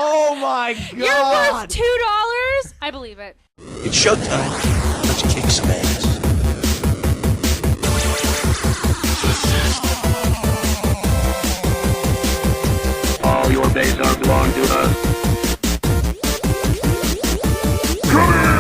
Oh my God! You're worth $2? I believe it. It's showtime. Let's kick some ass. All your days are belong to us. Come here!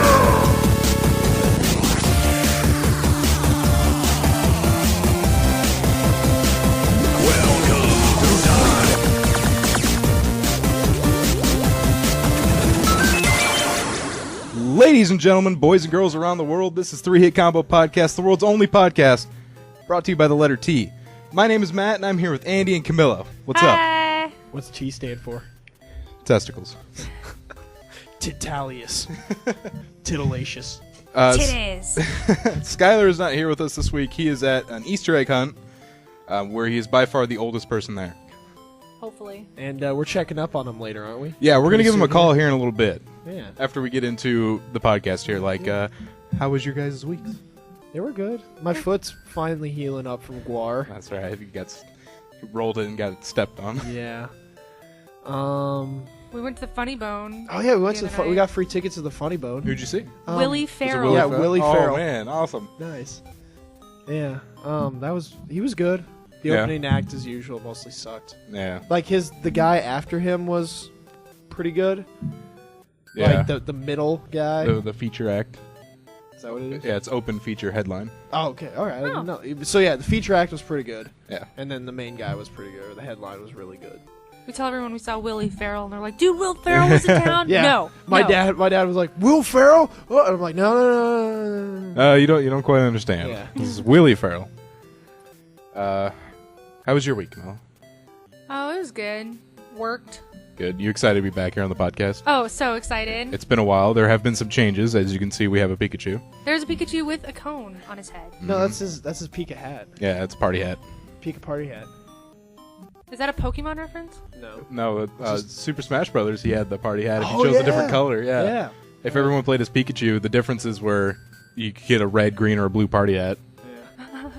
Ladies and gentlemen, boys and girls around the world, this is 3 Hit Combo Podcast, the world's only podcast, brought to you by the letter T. My name is Matt, and I'm here with Andy and Camilla. What's up? What's T stand for? Testicles. Titalius. Titillatious. Titties. Skyler is not here with us this week. He is at an Easter egg hunt, where he is by far the oldest person there. Hopefully. And we're checking up on him later, aren't we? Yeah, we're going to give him a soon, call here in a little bit. Yeah. After we get into the podcast here. Like, how was your guys' weeks? They were good. My foot's finally healing up from Guar. That's right. You rolled it and got it stepped on. Yeah. We went to the Funny Bone. Oh yeah, we went the to other we night. got free tickets to the Funny Bone. Who'd you see? Willie Farrell. Yeah, Willie Farrell. Oh, man. Awesome. Nice. Yeah. He was good. The Yeah. opening act, as usual, mostly sucked. Yeah. Like the guy after him was pretty good. Yeah. Like the middle guy. The feature act. Is that what it is? Yeah, it's open feature headline. Oh, okay. All right. I didn't know. So yeah, the feature act was pretty good. Yeah. And then the main guy was pretty good. Or the headline was really good. We tell everyone we saw Willie Farrell, and they're like, "Dude, Will Ferrell was in town." Yeah. No. My no. dad was like, Will Ferrell? Oh, and I'm like, no. You don't quite understand. Yeah. This is Willie Farrell. How was your week, Mel? Oh, it was good. Worked. Good. You excited to be back here on the podcast? Oh, so excited. It's been a while. There have been some changes. As you can see, we have a Pikachu. There's a Pikachu with a cone on his head. No, that's his Pika hat. Yeah, it's a party hat. Pika party hat. Is that a Pokemon reference? No. No, Super Smash Brothers, he had the party hat. If you Oh, chose yeah. a different color, yeah. Yeah. If everyone played as Pikachu, the differences were you could get a red, green, or a blue party hat. Yeah.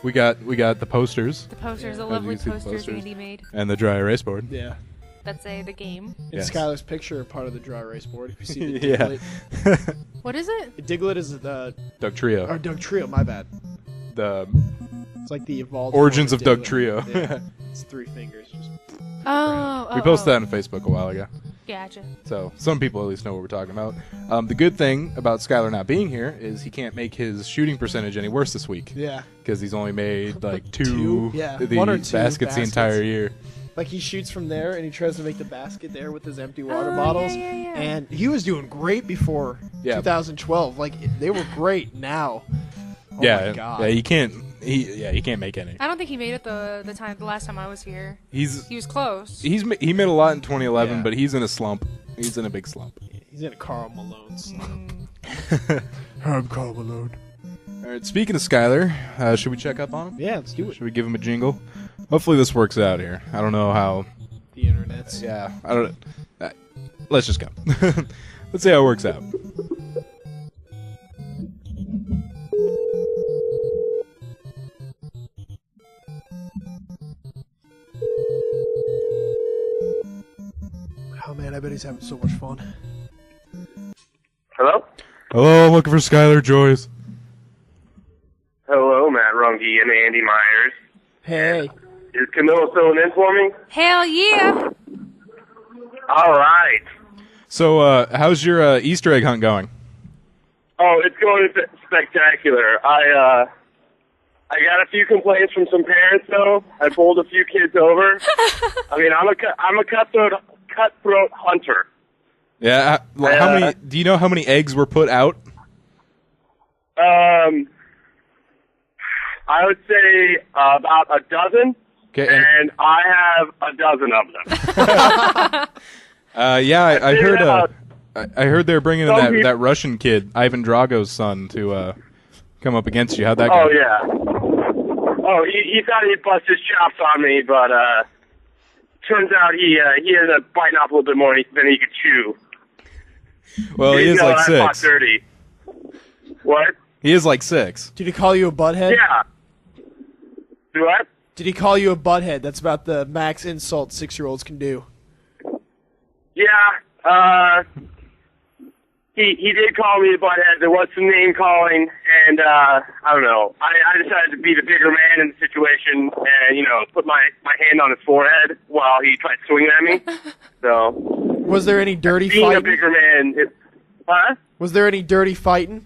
We got the posters The posters, the As lovely you see the posters posters. Andy made. and the dry erase board. Yeah. That say the game. And Yes. Skyler's picture are part of the dry erase board. If you see the Yeah. Diglett. What is it? Diglett is the Doug Trio. or Doug Trio. My bad. The It's like the evolved Origins form of Doug Diglett. Trio. Yeah. It's 3 fingers. Just Oh. We posted that on Facebook a while ago. Gotcha. So some people at least know what we're talking about. The good thing about Skyler not being here is he can't make his shooting percentage any worse this week. yeah. Because he's only made like two, Two? Yeah, the 1 or 2 baskets the entire year. Like he shoots from there and he tries to make the basket there with his empty water Oh, bottles. yeah, yeah, yeah. And he was doing great before Yeah. 2012. Like they were great now. Oh yeah, my God. yeah, he can't make any. I don't think he made it the last time I was here. He He was close. made a lot in 2011, Yeah. but he's in a slump. He's in a big slump. He's in a Karl Malone slump. I'm Karl Malone. All right, speaking of Skyler, should we check up on him? Yeah, let's do it. Should we give him a jingle? Hopefully this works out here. I don't know how. The internet's. Yeah, I don't. Let's just go. Let's see how it works out. Oh man, I bet he's having so much fun. Hello? Hello, I'm looking for Skyler Joyce. Hello, Matt Runge and Andy Myers. Hey. Is Camilla filling in for me? Hell yeah! All right. So, how's your Easter egg hunt going? Oh, it's going spectacular. I got a few complaints from some parents, though. I pulled a few kids over. I mean, I'm a cutthroat hunter. Yeah. How many? Do you know how many eggs were put out? I would say about a dozen, Okay. and I have a dozen of them. Yeah, I figured heard. out I heard they're bringing in some that, people- that Russian kid, Ivan Drago's son, to come up against you. How'd that go? Oh, yeah. Oh, he thought he'd bust his chops on me, but turns out he ended up biting off a little bit more than he could chew. Well, he is like I fought 6. dirty. What? He is like 6. Did he call you a butthead? Yeah. Do what? Did he call you a butthead? That's about the max insult 6-year-olds can do. Yeah, he did call me a butthead. There was some name calling, and I don't know. I decided to be the bigger man in the situation, and put my hand on his forehead while he tried swinging at me. So, Was there any dirty being fighting? a bigger man, Was there any dirty fighting?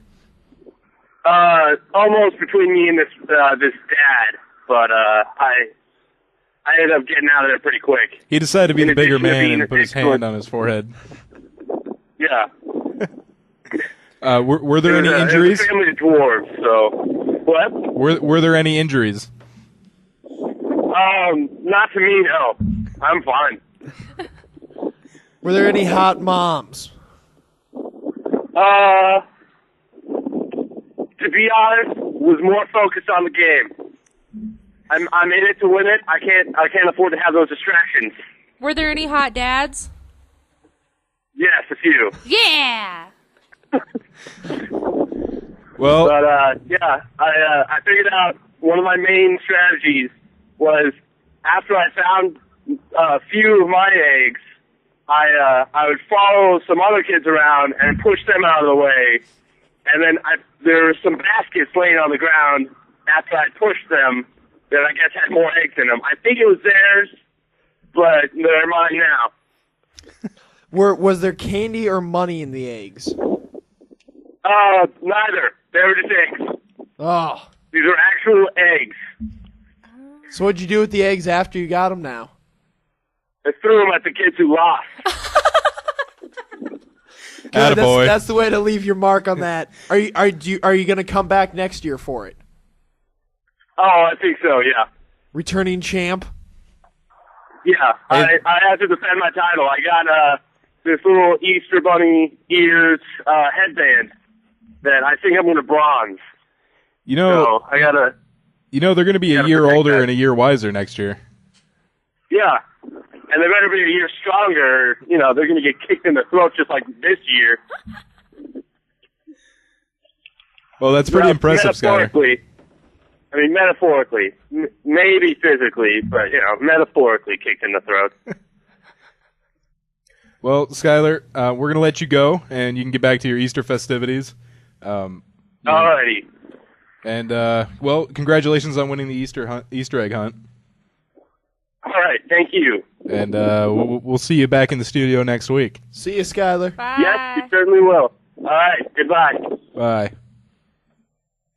almost between me and this dad, but I ended up getting out of there pretty quick. He decided to be In the bigger addition to man being and put his hand on his forehead. Yeah. Were there any It was injuries? a family of dwarves, so what? Were there any injuries? Not to me, no. I'm fine. Were there any hot moms? To be honest, was more focused on the game. I'm in it to win it. I can't afford to have those distractions. Were there any hot dads? Yes, a few. Yeah! Well, But yeah, I figured out one of my main strategies was after I found a few of my eggs, I would follow some other kids around and push them out of the way, and then there were some baskets laying on the ground after I pushed them that I guess had more eggs in them. I think it was theirs, but they're mine now. Was there candy or money in the eggs? Neither. They were just eggs. Oh. These are actual eggs. So what'd you do with the eggs after you got them now? I threw them at the kids who lost. Good, attaboy. that's the way to leave your mark on that. Are you going to come back next year for it? Oh, I think so, yeah. Returning champ? Yeah, I had to defend my title. I got this little Easter bunny ears headband that I think I'm going to bronze. So I gotta. they're going to be a gotta year protect older that. and a year wiser next year. Yeah, and they better be a year stronger. They're going to get kicked in the throat just like this year. Well, that's pretty Well, impressive, Skyler. metaphorically. I mean, metaphorically, maybe physically, but metaphorically kicked in the throat. Well, Skyler, we're going to let you go, and you can get back to your Easter festivities. Alrighty. And, well, congratulations on winning the Easter egg hunt. All right, thank you. And we'll see you back in the studio next week. See you, Skyler. Bye. Yes, you certainly will. All right, goodbye. Bye.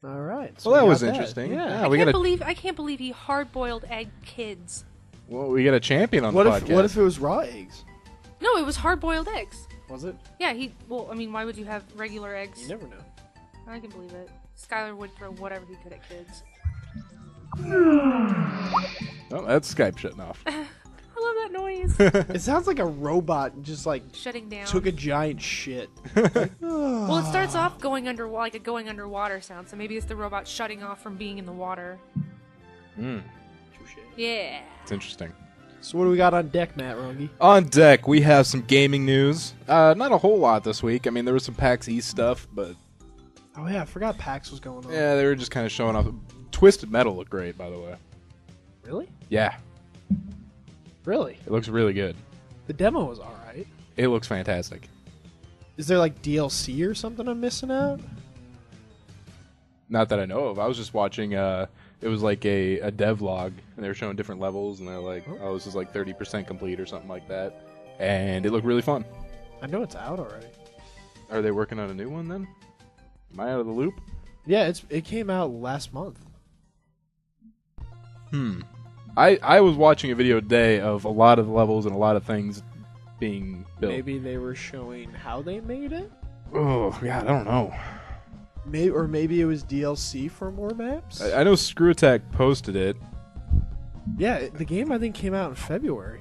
All right. Well, that we was got interesting. Yeah. we got I can't believe he hard-boiled egg kids. we got a champion on What the if podcast. what if it was raw eggs? No, it was hard-boiled eggs. Was it? Yeah, why would you have regular eggs? You never know. I can believe it. Skyler would throw whatever he could at kids. Oh, that's Skype shutting off. I love that noise. It sounds like a robot just like Shutting down. took a giant shit. Well, it starts off going like a going underwater sound, so maybe it's the robot shutting off from being in the water. Yeah. It's interesting. So what do we got on deck, Matt Runge? On deck, we have some gaming news. Not a whole lot this week. I mean, there was some PAX East stuff, but Oh yeah, I forgot PAX was going on. yeah, they were just kind of showing off. Twisted Metal looked great, by the way. Really? Yeah, Really? it looks really good. The demo was alright. It looks fantastic. Is there like DLC or something I'm missing out? Not that I know of. I was just watching. It was like a dev log, and they were showing different levels, and they're like, "Oh, this is like 30% complete or something like that," and it looked really fun. I know it's out already. Are they working on a new one then? Am I out of the loop? Yeah, it came out last month. I was watching a video today of a lot of the levels and a lot of things being built. Maybe they were showing how they made it. Oh God, I don't know. Maybe it was DLC for more maps. I know Screw Attack posted it. Yeah, the game I think came out in February.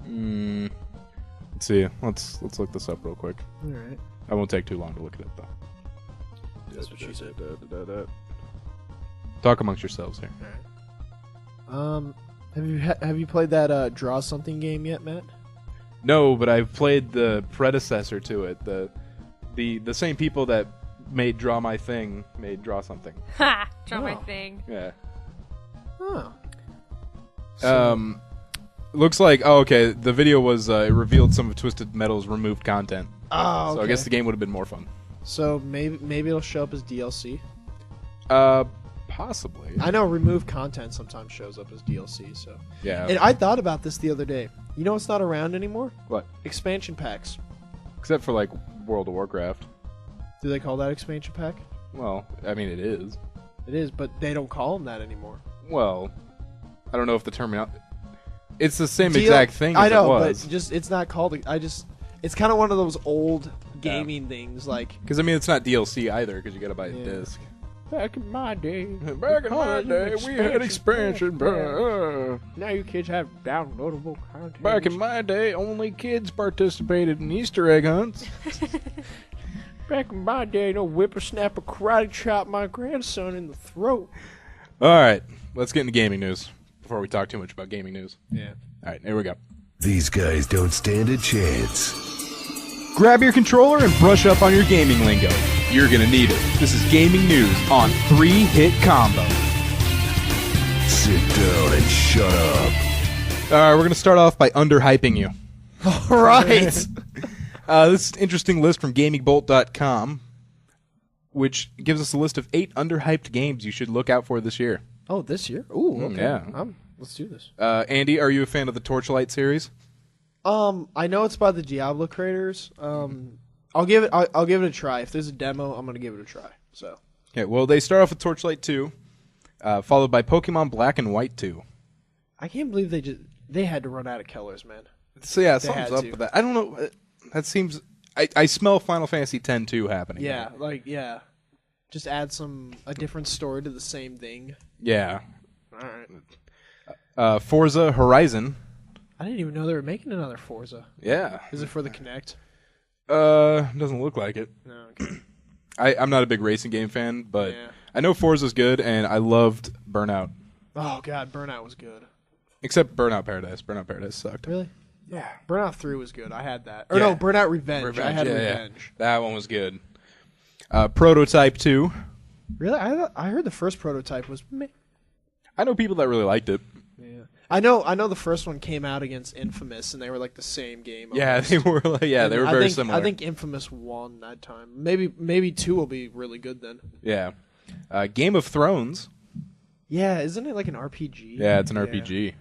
Let's see. Let's look this up real quick. All right. I won't take too long to look it up though. That's what she said. Talk amongst yourselves here. Have you played that Draw Something game yet, Matt? No, but I've played the predecessor to it. The same people that made Draw My Thing made Draw Something. Ha! Draw my Oh. thing. Yeah. Oh. Looks like, oh, okay, the video was, it revealed some of Twisted Metal's removed content. Oh, okay. So I guess the game would have been more fun. So maybe it'll show up as DLC. Possibly. I know removed content sometimes shows up as DLC. So Yeah. and I thought about this the other day. You know what's not around anymore? What? Expansion packs. Except for, like, World of Warcraft. Do they call that expansion pack? Well, I mean, it is. It is, but they don't call them that anymore. Well, I don't know if the terminology... It's the same exact thing as I know, it was. but just it's not called. It's kind of one of those old gaming things, like. Because I mean, it's not DLC either. Because you got to buy a disc. Back in my day. Back in my day, we had expansion. Now you kids have downloadable content. Back in my day, only kids participated in Easter egg hunts. Back in my day, no whippersnapper karate chop my grandson in the throat. All right, let's get into gaming news before we talk too much about gaming news. Yeah. All right, here we go. These guys don't stand a chance. Grab your controller and brush up on your gaming lingo. You're going to need it. This is gaming news on 3-Hit Combo. Sit down and shut up. All right, we're going to start off by underhyping you. All right. This is an interesting list from GamingBolt.com, which gives us a list of 8 underhyped games you should look out for this year. Oh, this year? Ooh, okay. Yeah. Let's do this. Andy, are you a fan of the Torchlight series? I know it's by the Diablo creators. I'll give it a try. If there's a demo, I'm gonna give it a try. So. Yeah. Well, they start off with Torchlight 2, followed by Pokemon Black and White 2. I can't believe they had to run out of killers, man. So yeah, They something's had up to. with that. I don't know. That seems. I smell Final Fantasy X-2 happening. Yeah, just add a different story to the same thing. Yeah. All right. Forza Horizon. I didn't even know they were making another Forza. Yeah. Is it for the Kinect? Doesn't look like it. No. Okay. I'm not a big racing game fan, but Yeah. I know Forza's good, and I loved Burnout. Oh God, Burnout was good. Except Burnout Paradise. Burnout Paradise sucked. Really? Yeah. Burnout 3 was good. I had that. Or Yeah. no, Burnout Revenge. I had yeah, Revenge. Yeah. That one was good. Prototype 2. Really? I heard the first Prototype was. Meh. I know people that really liked it. Yeah. I know the first one came out against Infamous, and they were like the same game. Yeah, almost. they were like, they were very similar. I think Infamous won that time. Maybe 2 will be really good then. Yeah. Game of Thrones. Yeah, isn't it like an RPG? Yeah, it's an RPG.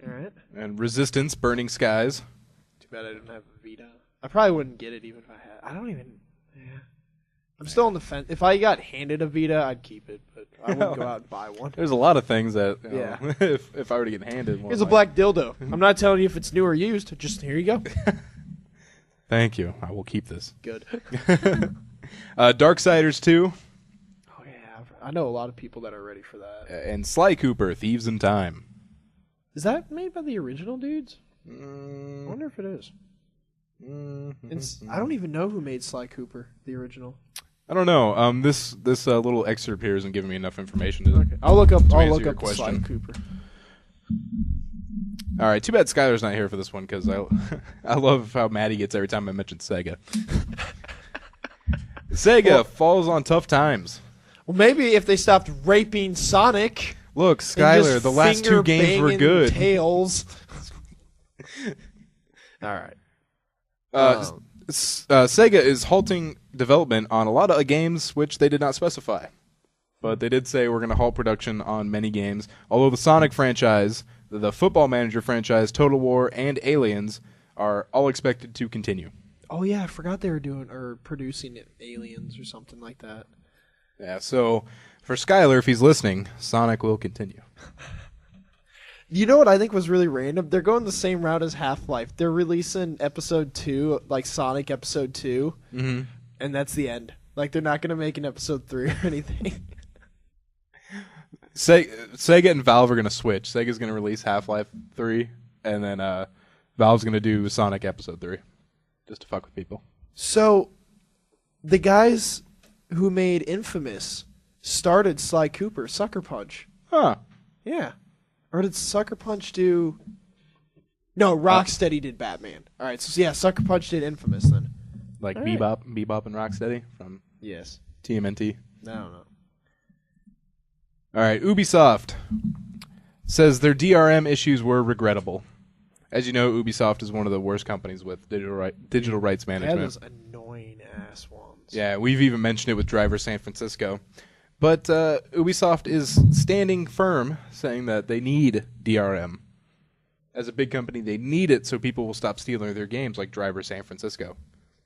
All right. And Resistance, Burning Skies. Too bad I didn't have a Vita. I probably wouldn't get it even if I had. I don't even. Yeah. I'm still on the fence. If I got handed a Vita, I'd keep it, but I wouldn't go out and buy one. There's a lot of things that, you know, Yeah. if I were to get handed one. Here's a black dildo. I'm not telling you if it's new or used. Just here you go. Thank you. I will keep this. Good. Darksiders 2. Oh yeah, I know a lot of people that are ready for that. And Sly Cooper, Thieves in Time. Is that made by the original dudes? I wonder if it is. I don't even know who made Sly Cooper, the original. I don't know. This little excerpt here isn't giving me enough information to. Okay. I'll look up answer Sly your question. Cooper. All right. Too bad Skyler's not here for this one because I love how mad he gets every time I mention Sega. Sega falls on tough times. Well, maybe if they stopped raping Sonic. Look, and Skyler, just the last 2 games were finger-banging good. Tails. All right. Sega is halting development on a lot of games which they did not specify. But they did say we're going to halt production on many games. Although the Sonic franchise, the Football Manager franchise, Total War, and Aliens are all expected to continue. Oh yeah, I forgot they were producing Aliens or something like that. Yeah, so for Skyler, if he's listening, Sonic will continue. You know what I think was really random? They're going the same route as Half-Life. They're releasing Episode 2, like Sonic Episode 2, and that's the end. Like, they're not going to make an Episode 3 or anything. Sega and Valve are going to switch. Sega's going to release Half-Life 3, and then Valve's going to do Sonic Episode 3, just to fuck with people. So, the guys who made Infamous started Sly Cooper, Sucker Punch. Huh. Yeah. Or did Sucker Punch do... No, Rocksteady did Batman. All right, so yeah, Sucker Punch did Infamous then. Like All right. Bebop and Rocksteady from Yes. TMNT. I don't know. All right, Ubisoft says their DRM issues were regrettable. As you know, Ubisoft is one of the worst companies with digital rights They had management. those annoying ass ones. Yeah, we've even mentioned it with Driver San Francisco. But Ubisoft is standing firm, saying that they need DRM. As a big company, they need it so people will stop stealing their games like Driver San Francisco.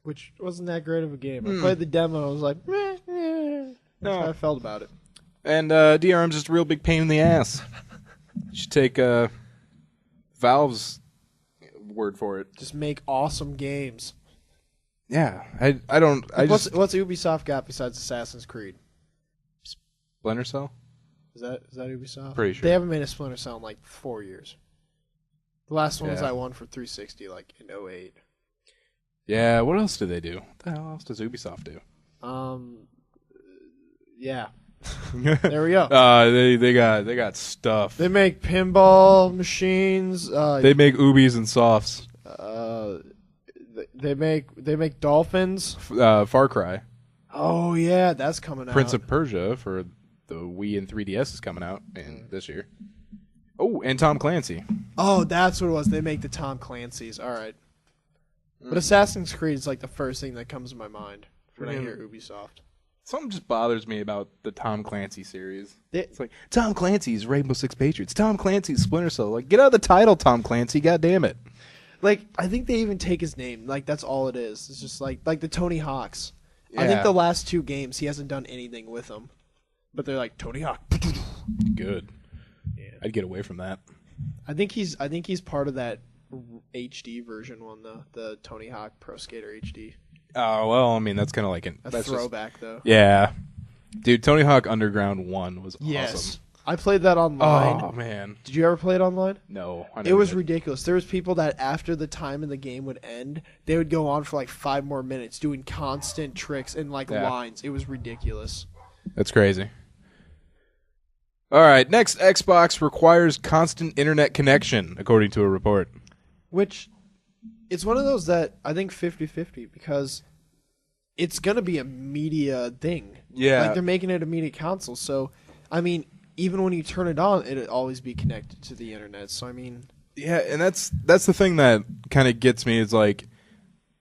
Which wasn't that great of a game. I played the demo, I was like, meh, eh. That's how I felt about it. And DRM's just a real big pain in the ass. You should take Valve's word for it. Just make awesome games. Yeah, I don't... What's Ubisoft got besides Assassin's Creed? Splinter Cell? Is that Ubisoft? Pretty sure. They haven't made a Splinter Cell in like 4 years. The last one was Yeah. I won for 360 like in 08. Yeah, what else do they do? What the hell else does Ubisoft do? Yeah. There we go. They got stuff. They make pinball machines. They make Ubies and Softs. They make dolphins. Far Cry. Oh yeah, that's coming out. Prince of Persia for the Wii and 3DS is coming out this year. Oh, and Tom Clancy. Oh, that's what it was. They make the Tom Clancy's. All right. But Assassin's Creed is like the first thing that comes to my mind when I hear Ubisoft. Something just bothers me about the Tom Clancy series. They- It's like, Tom Clancy's Rainbow Six Patriots. Tom Clancy's Splinter Cell. Like, get out of the title, Tom Clancy. God damn it. Like, I think they even take his name. Like, that's all it is. It's just like the Tony Hawks. I think Yeah. the last 2 games he hasn't done anything with them. But they're like Tony Hawk. Good. Yeah. I'd get away from that. I think he's part of that HD version one, the Tony Hawk Pro Skater HD. Oh, well, I mean, that's kind of like A that's just- throwback though. yeah. Dude, Tony Hawk Underground 1 was Yes. awesome. I played that online. Oh, man. Did you ever play it online? No. I It never was did. ridiculous. There was people that after the time in the game would end, they would go on for like 5 more minutes doing constant tricks and like Yeah. lines. It was ridiculous. That's crazy. All right, next, Xbox requires constant internet connection, according to a report. Which, it's one of those that I think 50-50 because it's going to be a media thing. Yeah. Like they're making it a media console. So, I mean, even when you turn it on, it'll always be connected to the internet. So, I mean... Yeah, and that's the thing that kind of gets me is like,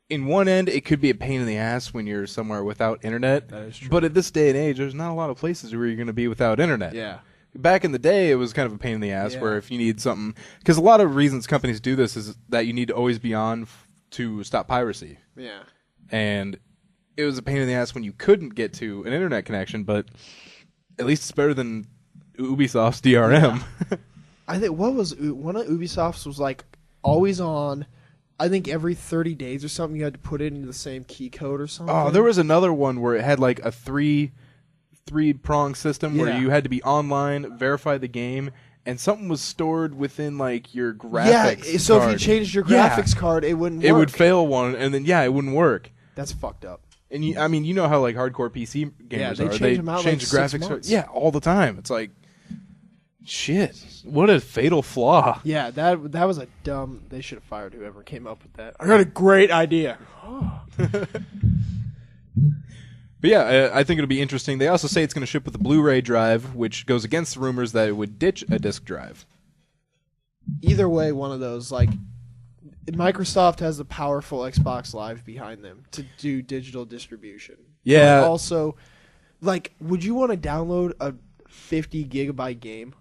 in one end, it could be a pain in the ass when you're somewhere without internet. That is true. But at this day and age, there's not a lot of places where you're going to be without internet. Yeah. Back in the day, it was kind of a pain in the ass Yeah. where if you need something... Because a lot of reasons companies do this is that you need to always be on to stop piracy. Yeah. And it was a pain in the ass when you couldn't get to an internet connection, but at least it's better than Ubisoft's DRM. I think one of Ubisoft's was like always on. I think every 30 days or something you had to put it into the same key code or something. Oh, there was another one where it had like a three-prong system where Yeah. you had to be online, verify the game, and something was stored within like your graphics Yeah, so card. if you changed your Yeah. graphics card, it wouldn't It work. would fail one, and then it wouldn't work. That's fucked up. And you know how like hardcore PC gamers Yeah, they are. change They them out, change like, the 6 graphics. months. Yeah, all the time. It's like, shit. What a fatal flaw. Yeah, that was a dumb. They should have fired whoever came up with that. I got a great idea. But yeah, I think it'll be interesting. They also say it's going to ship with a Blu-ray drive, which goes against the rumors that it would ditch a disc drive. Either way, one of those like Microsoft has the powerful Xbox Live behind them to do digital distribution. Yeah. But also, like, would you want to download a 50 gigabyte game?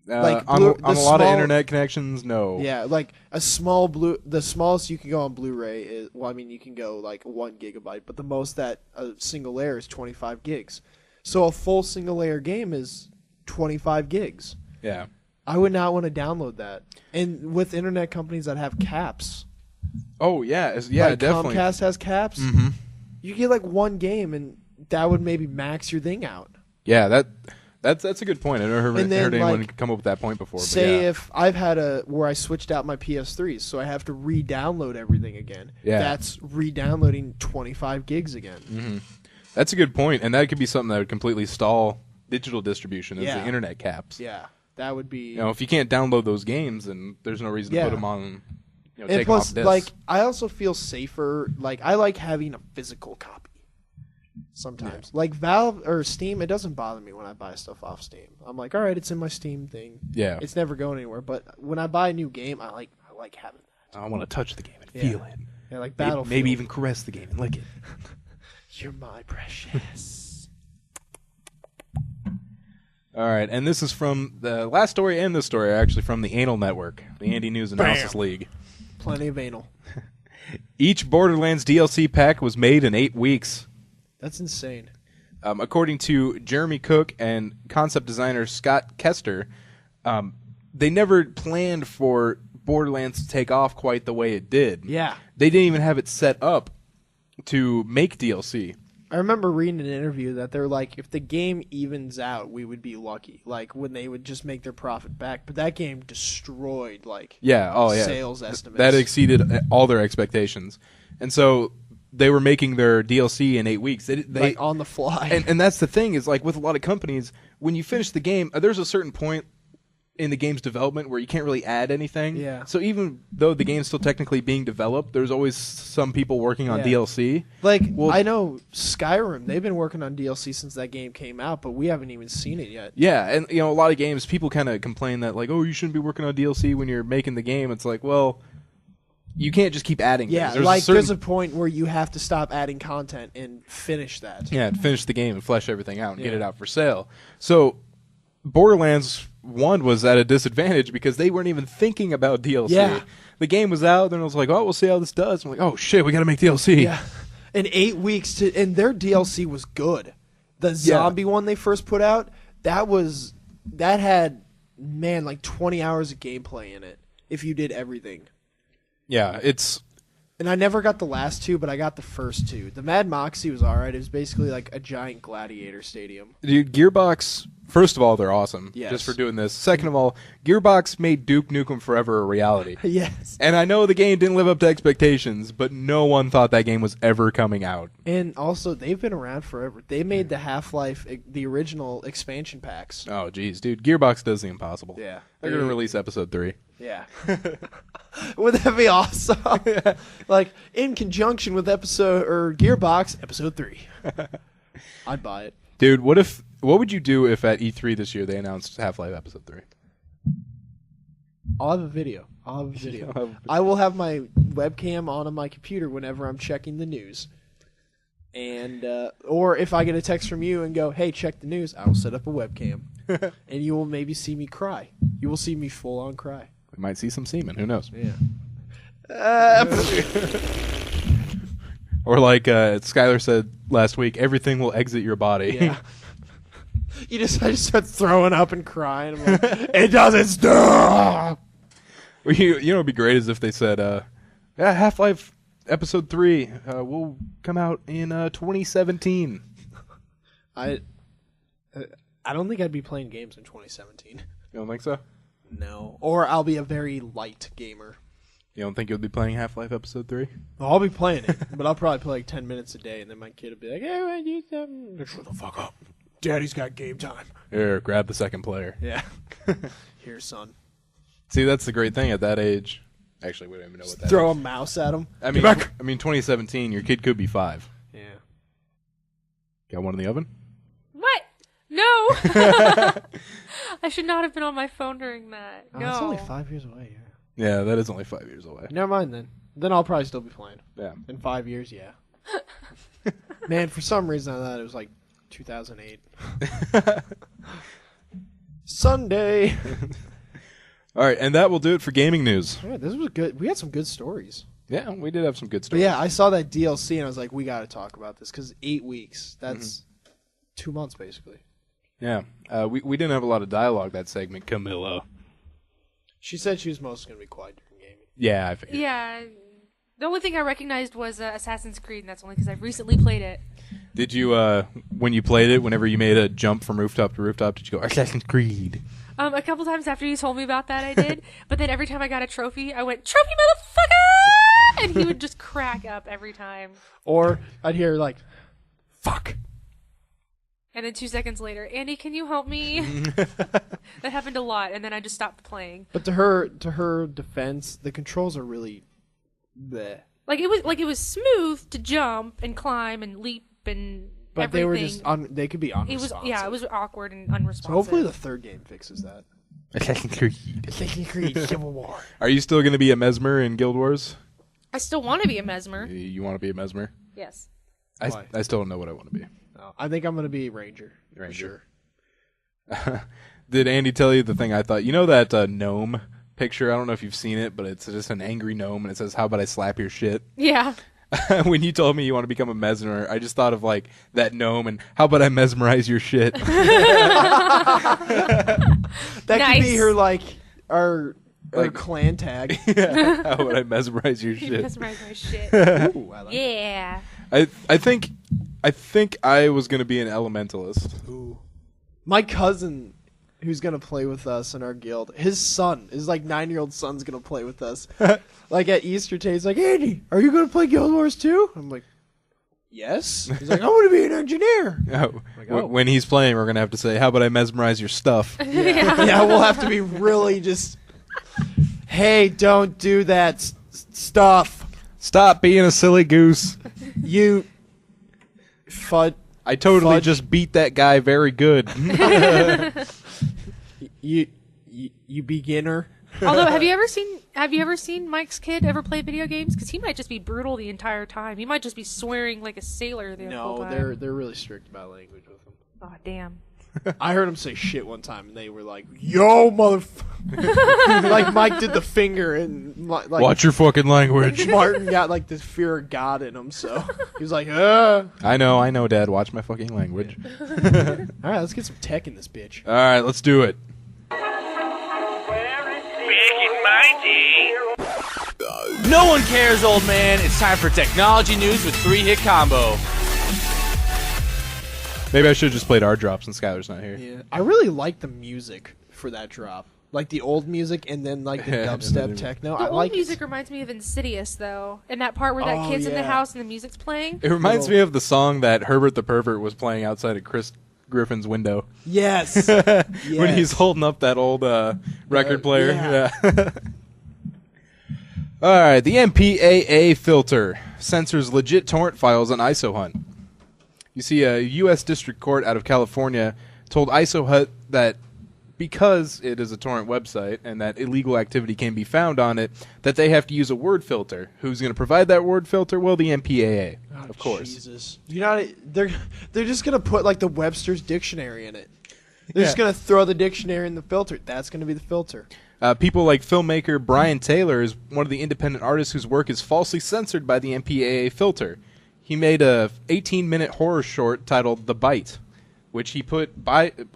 Like, on Blue- a the lot of small- internet connections, no. Yeah, like the smallest you can go on Blu-ray is, well, I mean, you can go like 1 gigabyte, but the most that a single layer is 25 gigs. So a full single layer game is 25 gigs. Yeah. I would not want to download that. And with internet companies that have caps, Oh, yeah. Yeah, like definitely. Comcast has caps, Mhm. you get like 1 game, and that would maybe max your thing out. Yeah, that's a good point. I've never And then, heard anyone like, come up with that point before. But Say yeah. if I've had where I switched out my PS3s, so I have to re-download everything again. Yeah. That's re-downloading 25 gigs again. That's a good point, and that could be something that would completely stall digital distribution is Yeah. the internet caps. Yeah, that would be. You know, if you can't download those games, then there's no reason to Yeah. put them on. You know, and take them plus, off discs. like, I also feel safer. Like, I like having a physical copy. Sometimes, like Valve or Steam, it doesn't bother me when I buy stuff off Steam. I'm like, all right, it's in my Steam thing. Yeah. It's never going anywhere. But when I buy a new game, I like having that. I want to touch the game and feel it. Yeah, like Battlefield. Maybe even caress the game and lick it. You're my precious. All right, and this is from the last story and this story are actually from the Anal Network, the Andy News Analysis League. Plenty of anal. Each Borderlands DLC pack was made in 8 weeks. That's insane. According to Jeremy Cook and concept designer Scott Kester, they never planned for Borderlands to take off quite the way it did. Yeah. They didn't even have it set up to make DLC. I remember reading an interview that they're like, if the game evens out, we would be lucky. Like, when they would just make their profit back. But that game destroyed, sales estimates. That exceeded all their expectations. And so they were making their DLC in 8 weeks. They like, on the fly. And that's the thing, is like with a lot of companies, when you finish the game, there's a certain point in the game's development where you can't really add anything. Yeah. So even though the game's still technically being developed, there's always some people working on DLC. Like, I know Skyrim, they've been working on DLC since that game came out, but we haven't even seen it yet. Yeah, and a lot of games, people kind of complain that, like, oh, you shouldn't be working on DLC when you're making the game. It's like, well, you can't just keep adding things. There's a point where you have to stop adding content and finish that. Yeah, finish the game and flesh everything out and get it out for sale. So Borderlands 1 was at a disadvantage because they weren't even thinking about DLC. Yeah. The game was out, then it was like, oh, we'll see how this does. I'm like, oh, shit, we got to make DLC. Yeah. In 8 weeks, and their DLC was good. The zombie one they first put out, that had, like 20 hours of gameplay in it if you did everything. Yeah, And I never got the last two, but I got the first two. The Mad Moxie was alright. It was basically like a giant gladiator stadium. Dude, Gearbox, first of all, they're awesome just for doing this. Second of all, Gearbox made Duke Nukem Forever a reality. Yes. And I know the game didn't live up to expectations, but no one thought that game was ever coming out. And also, they've been around forever. They made the Half-Life, the original expansion packs. Oh, geez, dude. Gearbox does the impossible. Yeah. They're going to release episode 3. Yeah. Would that be awesome? Like, in conjunction with Gearbox, episode 3. I'd buy it. Dude, what would you do if at E3 this year they announced Half-Life episode 3? I'll have a video. I will have my webcam on my computer whenever I'm checking the news. And or if I get a text from you and go, hey, check the news, I will set up a webcam. And you will maybe see me cry. You will see me full on cry. We might see some semen. Who knows? Yeah. Or like Skyler said last week, everything will exit your body. Yeah. I just start throwing up and crying. I'm like, it doesn't stop. Well, it'd be great is if they said, Half-Life episode 3 will come out in 2017. I don't think I'd be playing games in 2017. You don't think so? No. Or I'll be a very light gamer. You don't think you'll be playing Half-Life episode 3? I'll be playing it, but I'll probably play like 10 minutes a day, and then my kid will be like, hey, I do something. Shut the fuck up. Daddy's got game time. Here, grab the second player. Yeah. Here, son. See, that's the great thing at that age. Actually, we don't even know what that Throw is. a mouse at him. I mean, 2017, your kid could be 5. Yeah. Got one in the oven? What? No. I should not have been on my phone during that. No. That's only 5 years away, yeah. Yeah, that is only 5 years away. Never mind then. Then I'll probably still be playing. Yeah. In 5 years, yeah. Man, for some reason I thought it was like 2008. Sunday. All right, and that will do it for gaming news. Yeah, this was good. We had some good stories. Yeah, we did have some good But stories. yeah, I saw that DLC and I was like, we got to talk about this because 8 weeks. That's 2 months basically. Yeah, we didn't have a lot of dialogue that segment, Camilla. She said she was mostly going to be quiet during gaming. Yeah, I figured. Yeah. The only thing I recognized was Assassin's Creed, and that's only because I've recently played it. Did you, when you played it, whenever you made a jump from rooftop to rooftop, did you go, Assassin's Creed? A couple times after you told me about that, I did. But then every time I got a trophy, I went, trophy motherfucker! And he would just crack up every time. Or I'd hear like, fuck. And then 2 seconds later, Andy, can you help me? That happened a lot, and then I just stopped playing. But to her defense, the controls are really bleh. Like it was smooth to jump and climb and leap and But everything. they were just they could be unresponsive. It was awkward and unresponsive. So hopefully the third game fixes that. Assassin's Creed Civil War. Are you still going to be a Mesmer in Guild Wars? I still want to be a Mesmer. You want to be a Mesmer? Yes. I still don't know what I want to be. No, I think I'm going to be Ranger. Ranger. For sure. Did Andy tell you the thing I thought? You know that gnome picture? I don't know if you've seen it, but it's just an angry gnome, and it says, "How about I slap your shit?" Yeah. When you told me you want to become a mesmer, I just thought of like that gnome and how about I mesmerize your shit? That could Nice. be her our clan tag. Yeah. How about I mesmerize your shit? Mesmerize my shit. Ooh, I like Yeah. I think I was gonna be an elementalist. Ooh. My cousin, who's gonna play with us in our guild, his 9-year-old son's gonna play with us. Like at Easter Day, he's like, "Andy, are you gonna play Guild Wars too?" I'm like, "Yes." He's like, "I want to be an engineer." Oh. Like, oh. When he's playing, we're gonna have to say, "How about I mesmerize your stuff?" Yeah, we'll have to be really just. Hey, don't do that stuff. Stop being a silly goose. You. Fud. I totally Fudge. just beat that guy very good. You beginner. Although, have you ever seen Mike's kid ever play video games? Because he might just be brutal the entire time. He might just be swearing like a sailor the whole No, time. they're really strict about language with them. Oh, damn. I heard him say shit one time, and they were like, "Yo, motherfucker!" Like Mike did the finger, and Watch your fucking language. Martin got like this fear of God in him, so he was like, I know, Dad. Watch my fucking language. All right, let's get some tech in this bitch. All right, let's do it. Back in my day. No one cares, old man. It's time for technology news with 3-hit combo. Maybe I should have just played our drop since Skyler's not here. Yeah, I really like the music for that drop, like the old music, and then like the dubstep techno. The I old like music reminds me of Insidious, though. And that part where that Oh, kid's in the yeah. house and the music's playing. It reminds me of the song that Herbert the Pervert was playing outside of Chris Griffin's window. Yes, When he's holding up that old record player. yeah. All right, the MPAA filter censors legit torrent files on ISOHunt. You see, a U.S. District Court out of California told ISOHunt that because it is a torrent website and that illegal activity can be found on it, that they have to use a word filter. Who's going to provide that word filter? Well, the MPAA, of course. Jesus, they're just gonna put like the Webster's dictionary in it. They're just gonna throw the dictionary in the filter. That's gonna be the filter. People like filmmaker Brian Taylor is one of the independent artists whose work is falsely censored by the MPAA filter. He made a 18-minute horror short titled "The Bite," which he put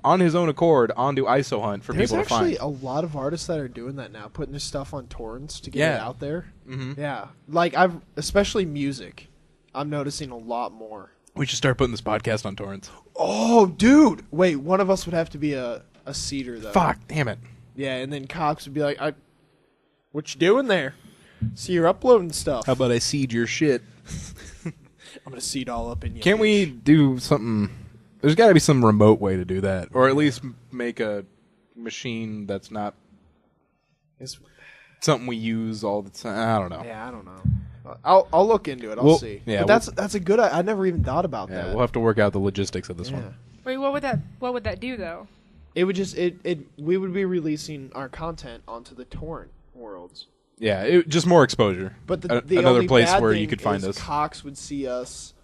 on his own accord onto ISOHunt for people to find. There's actually a lot of artists that are doing that now, putting their stuff on torrents to get it out there. Mm-hmm. Yeah, like especially music. I'm noticing a lot more. We should start putting this podcast on torrents. Oh, dude! Wait, one of us would have to be a seeder though. Fuck, damn it. Yeah, and then cops would be like, "What you doing there? See, you're uploading stuff." How about I seed your shit? I'm gonna seed all up in you. Can't we do something? There's got to be some remote way to do that, or at least make a machine that's not something we use all the time. I don't know. Yeah, I don't know. I'll look into it. I'll see. Yeah, but that's a good. I never even thought about Yeah, that. we'll have to work out the logistics of this one. Wait, what would that do, though? It would just we would be releasing our content onto the torrent worlds. Yeah, just more exposure. But the another only place bad where thing you could find is us. Cox would see us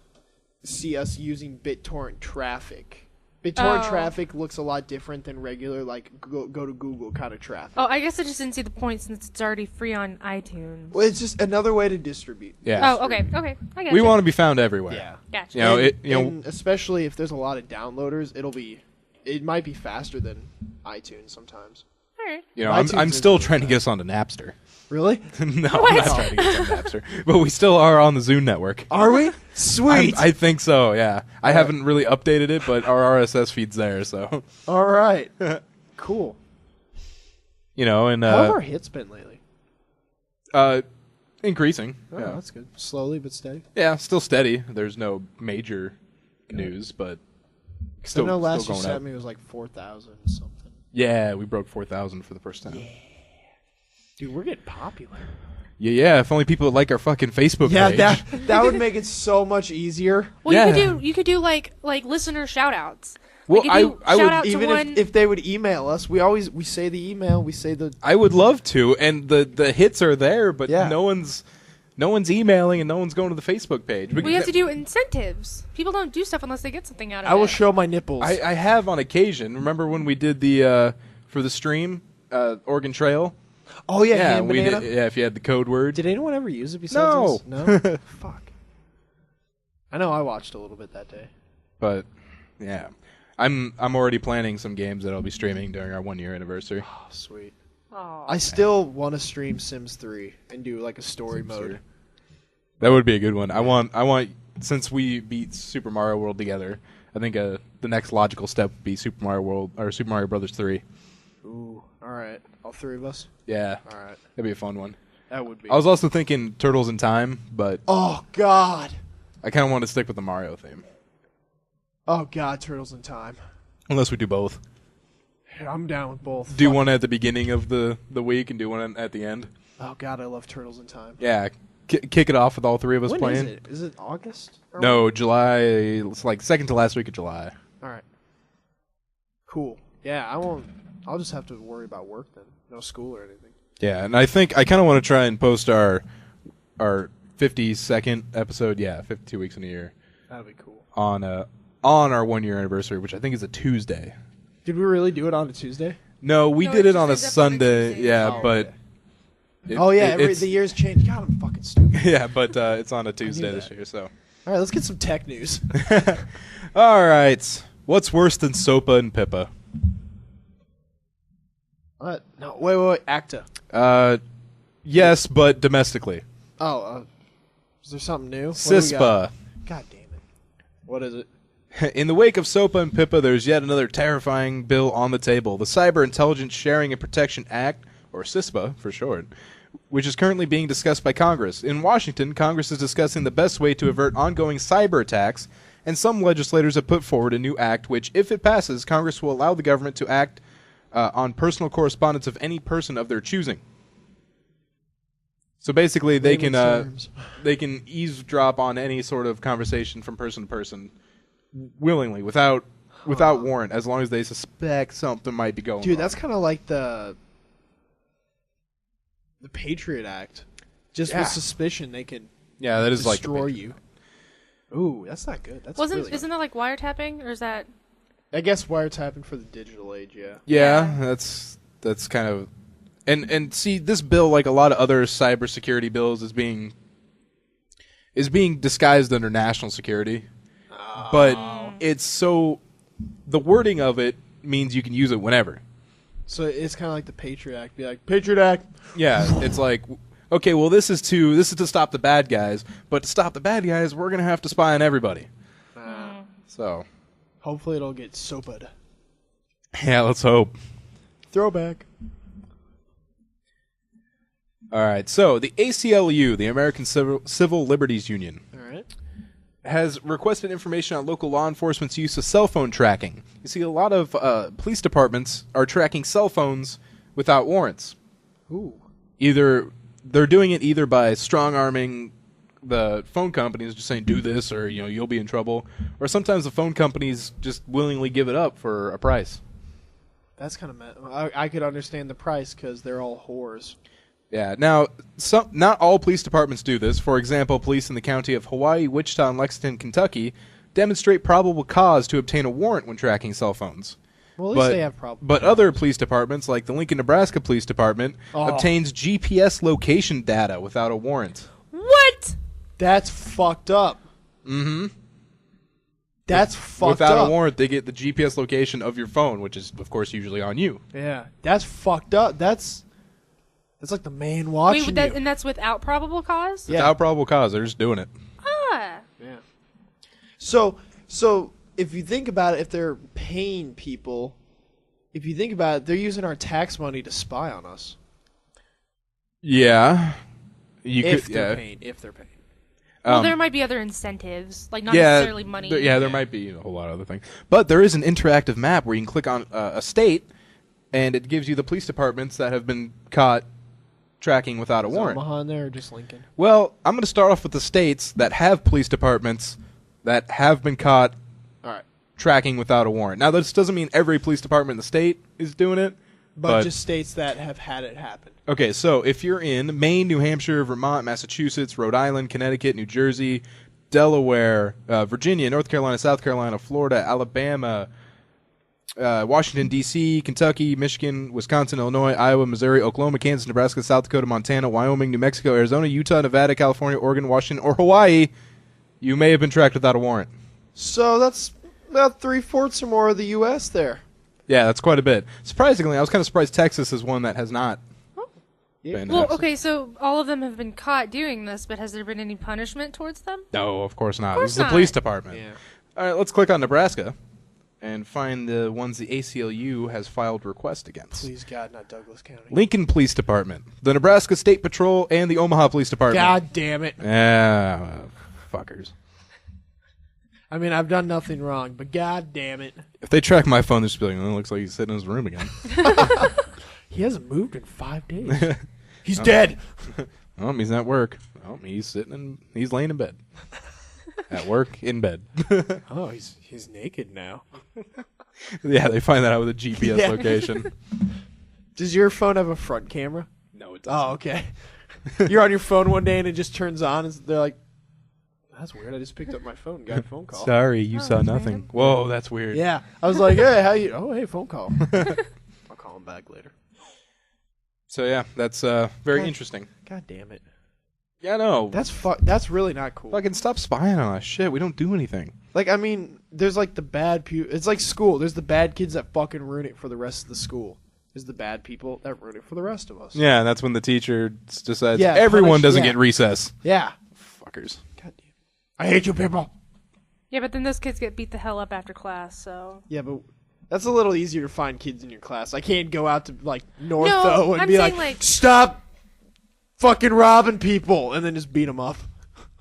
using BitTorrent traffic. BitTorrent traffic looks a lot different than regular like go to Google kind of traffic. Oh, I guess I just didn't see the point since it's already free on iTunes. Well, it's just another way to distribute. Yeah. Oh, okay, I guess. We want to be found everywhere. Yeah. Gotcha. You know, And especially if there's a lot of downloaders, it might be faster than iTunes sometimes. All right. You know, iTunes I'm is still really trying to get us onto Napster. Really? No, I'm not trying to get us on Napster, but we still are on the Zune network. Are we? Sweet. I think so. Yeah, I haven't really updated it, but our RSS feed's there. So, All right. Cool. you know, and How have our hits been lately? increasing. Oh, yeah. that's good. Slowly but steady. Yeah, still steady. There's no major news, but still, I know last still you going sent up. me was like 4,000 something. Yeah, we broke 4,000 for the first time. Dude, we're getting popular. Yeah. If only people would like our fucking Facebook Yeah, page. that would make it so much easier. Well, Yeah. you could do like listener shout outs. Well, Like, if you I shout would out to Even one, if they would email us, we say the email, we say the. I would love to, and the hits are there, but Yeah. no one's emailing and no one's going to the Facebook page. we have to do incentives. People don't do stuff unless they get something out of it. I will show my nipples. I have on occasion. Remember when we did the for the stream Oregon Trail? oh yeah, Yeah, ham we banana. did. Yeah, if you had the code word. Did anyone ever use it besides No. us? No. Fuck. I know I watched a little bit that day. But yeah, I'm already planning some games that I'll be streaming during our 1 year anniversary. Oh, sweet. Aw. I still want to stream Sims 3 and do like a story mode. That would be a good one. I want since we beat Super Mario World together, I think the next logical step would be Super Mario World or Super Mario Brothers 3. Ooh, all right, all three of us. Yeah, All right, that'd be a fun one. that would be. I was also thinking Turtles in Time, but Oh God. I kind of want to stick with the Mario theme. Oh God, Turtles in Time. Unless we do both. Yeah, I'm down with both. Do Fuck. one at the beginning of the week and do one at the end. Oh God, I love Turtles in Time. Yeah, kick it off with all three of us When playing. is it? Is it August? Or No, July. It's like second to last week of July. All right. Cool. Yeah, I won't. I'll just have to worry about work then. No school or anything. Yeah, and I think I kind of want to try and post our 52nd episode. Yeah, 52 weeks in a year That'd be cool. on our 1 year anniversary, which I think is a Tuesday. Did we really do it on a Tuesday? No, we No, did it it on a just ends up on a Sunday. Tuesday. Yeah, Oh, but okay. it- Oh yeah, it's- the years changed. God, I'm fucking stupid. yeah, but it's on a Tuesday this that. year. So, All right, let's get some tech news. all right, what's worse than SOPA and PIPA? What? No, wait. ACTA. Yes, but domestically. Oh, is there something new? What do we got? CISPA. God damn it. What is it? In the wake of SOPA and PIPA, there's yet another terrifying bill on the table, the Cyber Intelligence Sharing and Protection Act, or CISPA for short, which is currently being discussed by Congress. In Washington, Congress is discussing the best way to avert ongoing cyber attacks, and some legislators have put forward a new act which, if it passes, Congress will allow the government to act on personal correspondence of any person of their choosing. So basically, they Layman's can terms. eavesdrop on any sort of conversation from person to person willingly, without warrant, as long as they suspect something might be going on. Dude, that's kind of like the Patriot Act. Just Yeah. with suspicion, they can yeah, that is like the destroy Patriot. you. Ooh, that's not good. That's really Isn't that like wiretapping, or is that? I guess wiretapping for the digital age, yeah. Yeah, that's kind of and see, this bill, like a lot of other cybersecurity bills, is being disguised under national security. But it's so the wording of it means you can use it whenever. So it's kind of like the Patriot Act. Be like, Patriot Act. Yeah, it's like, okay, well, this is to stop the bad guys, but to stop the bad guys, we're gonna have to spy on everybody. So, Hopefully it'll get SOPA'd. yeah, let's hope. Throwback. All right, so the ACLU, the American Civil Liberties Union, All right. has requested information on local law enforcement's use of cell phone tracking. You see, a lot of police departments are tracking cell phones without warrants. Ooh. Either they're doing it either by strong-arming the phone companies, just saying do this or you'll be in trouble, or sometimes the phone companies just willingly give it up for a price. That's kind of I could understand the price because they're all whores. Yeah. Now, not all police departments do this. For example, police in the county of Hawaii, Wichita, and Lexington, Kentucky, demonstrate probable cause to obtain a warrant when tracking cell phones. Well, at least they have problems. But other police departments, like the Lincoln, Nebraska Police Department, obtains GPS location data without a warrant. What? That's fucked up. Mm-hmm. That's fucked Without up. a warrant, they get the GPS location of your phone, which is, of course, usually on you. Yeah, that's fucked up. That's like the man watching you. And that's without probable cause? Yeah. Without probable cause, they're just doing it. Ah. Yeah. So if you think about it, if they're paying people, if you think about it, they're using our tax money to spy on us. Yeah. If they're paying. Well, there might be other incentives, like not yeah, necessarily money. there might be a whole lot of other things. But there is an interactive map where you can click on a state, and it gives you the police departments that have been caught tracking without a warrant. Omaha in there or just Lincoln? Well, I'm going to start off with the states that have police departments that have been caught All right. tracking without a warrant. Now, this doesn't mean every police department in the state is doing it. But just states that have had it happen. Okay, so if you're in Maine, New Hampshire, Vermont, Massachusetts, Rhode Island, Connecticut, New Jersey, Delaware, Virginia, North Carolina, South Carolina, Florida, Alabama, Washington, D.C., Kentucky, Michigan, Wisconsin, Illinois, Iowa, Missouri, Oklahoma, Kansas, Nebraska, South Dakota, Montana, Wyoming, New Mexico, Arizona, Utah, Nevada, California, Oregon, Washington, or Hawaii, you may have been tracked without a warrant. So that's about 3/4 or more of the U.S. there. Yeah, that's quite a bit. Surprisingly, I was kind of surprised Texas is one that has not been. Well, okay, so all of them have been caught doing this, but has there been any punishment towards them? No, of course not. Of course This is the not. police department. Yeah. All right, let's click on Nebraska and find the ones the ACLU has filed request against. Please, God, not Douglas County. Lincoln Police Department, the Nebraska State Patrol, and the Omaha Police Department. God damn it. Fuckers. I mean, I've done nothing wrong, but God damn it. If they track my phone, they're just be like, oh, it looks like he's sitting in his room again. He hasn't moved in 5 days. He's dead. Oh, he's at work. Oh, he's he's laying in bed. At work, in bed. Oh, he's naked now. Yeah, they find that out with a GPS Yeah. location. Does your phone have a front camera? No, it doesn't. Oh, okay. You're on your phone one day and it just turns on and they're like, that's weird. I just picked up my phone and got a phone call. Sorry, you saw that's nothing. random. Whoa, that's weird. Yeah. I was like, hey, how you? Oh, hey, phone call. I'll call him back later. So, yeah, that's very God. interesting. God damn it. Yeah, no. That's really not cool. Fucking stop spying on us. Shit, we don't do anything. Like, I mean, there's like the bad people. It's like school. There's the bad kids that fucking ruin it for the rest of the school. There's the bad people that ruin it for the rest of us. Yeah, and that's when the teacher decides Yeah, everyone doesn't yeah. get recess. Yeah. Fuckers. God damn. I hate you people. Yeah, but then those kids get beat the hell up after class, so... Yeah, but that's a little easier to find kids in your class. I can't go out to, like, Northo No, and I'm be saying, like, stop fucking robbing people, and then just beat them up.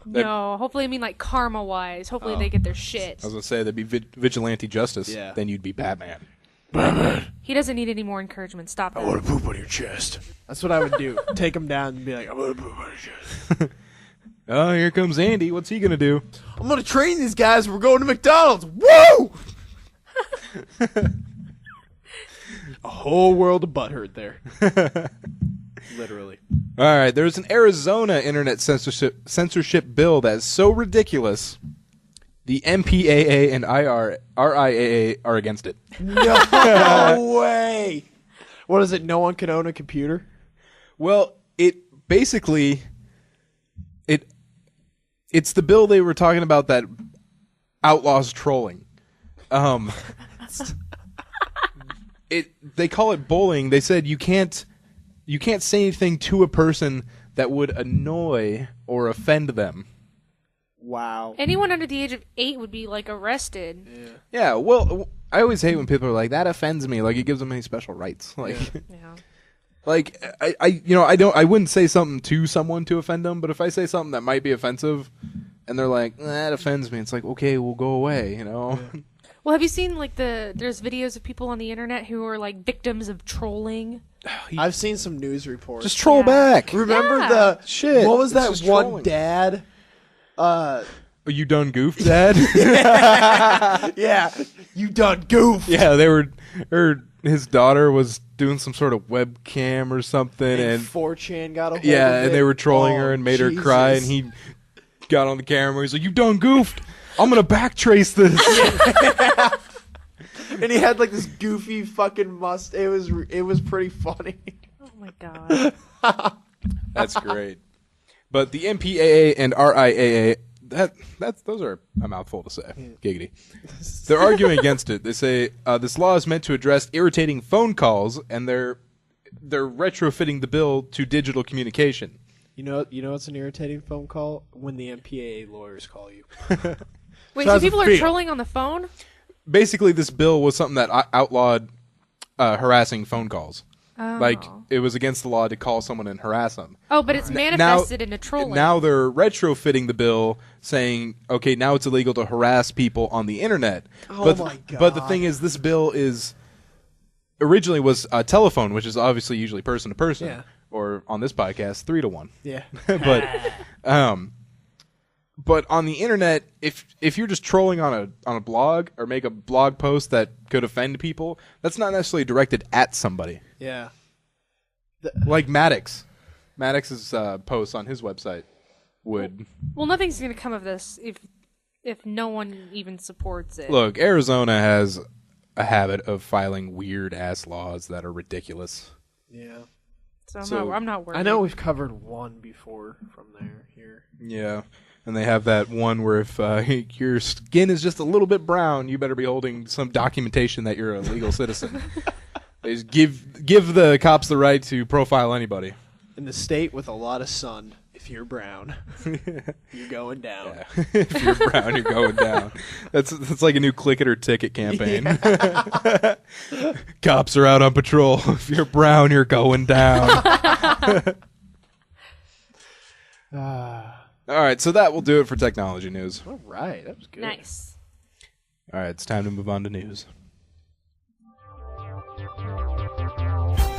No, hopefully I mean like karma-wise. Hopefully they get their shit. I was going to say, that'd be vigilante justice. Yeah. Then you'd be Batman. He doesn't need any more encouragement. Stop that. to poop on your chest. That's what I would do. Take them down and be like, I want to poop on your chest. Oh, here comes Andy. What's he going to do? I'm going to train these guys. We're going to McDonald's. Woo! A whole world of butthurt there. Literally. All right, there's an Arizona internet censorship bill that is so ridiculous, the MPAA and RIAA are against it. No way. What is it? No one can own a computer? Well, it basically it's the bill they were talking about that outlaws trolling. They call it bullying. They said you can't say anything to a person that would annoy or offend them. Wow. Anyone under the age of 8 would be like arrested. Yeah, well, I always hate when people are like, that offends me. Like, it gives them any special rights. Like, Yeah. like I wouldn't say something to someone to offend them, but if I say something that might be offensive and they're like, that offends me, it's like, okay, we'll go away, you know? Well, have you seen like there's videos of people on the internet who are like victims of trolling? I've seen some news reports. Just troll Yeah. back. Remember Yeah. the Shit, What was it's that just one trolling. dad? Are you done goofed, Dad? Yeah, you done goof. Yeah, his daughter was doing some sort of webcam or something, and 4chan got a hold yeah, of and it. they were trolling Oh, her and made her Jesus. cry, and he got on the camera. He's like, "You done goofed? I'm gonna backtrace this." And he had like this goofy fucking must. It was pretty funny. Oh my god. That's great. But the MPAA and RIAA, those are a mouthful to say. Giggity. They're arguing against it. They say this law is meant to address irritating phone calls, and they're retrofitting the bill to digital communication. You know what's an irritating phone call? When the MPAA lawyers call you. Wait, So so how's it people are feel? trolling on the phone? Basically, this bill was something that outlawed harassing phone calls. Oh. Like, it was against the law to call someone and harass them. Oh, but it's manifested into trolling. Now they're retrofitting the bill, saying, okay, now it's illegal to harass people on the internet. Oh my God. But the thing is, this bill originally was a telephone, which is obviously usually person to person, But on the internet, if you're just trolling on a blog or make a blog post that could offend people, that's not necessarily directed at somebody. Yeah. Like Maddox. Maddox's post on his website would... Well, nothing's going to come of this if no one even supports it. Look, Arizona has a habit of filing weird-ass laws that are ridiculous. Yeah. So I'm not worried. I know we've covered one before from here. Yeah. And they have that one where if your skin is just a little bit brown, you better be holding some documentation that you're a legal citizen. They just give the cops the right to profile anybody. In the state with a lot of sun, if you're brown, you're going down. Yeah. If you're brown, you're going down. That's like a new click it or ticket campaign. Yeah. Cops are out on patrol. If you're brown, you're going down. All right, so that will do it for technology news. All right, that was good. Nice. All right, it's time to move on to news.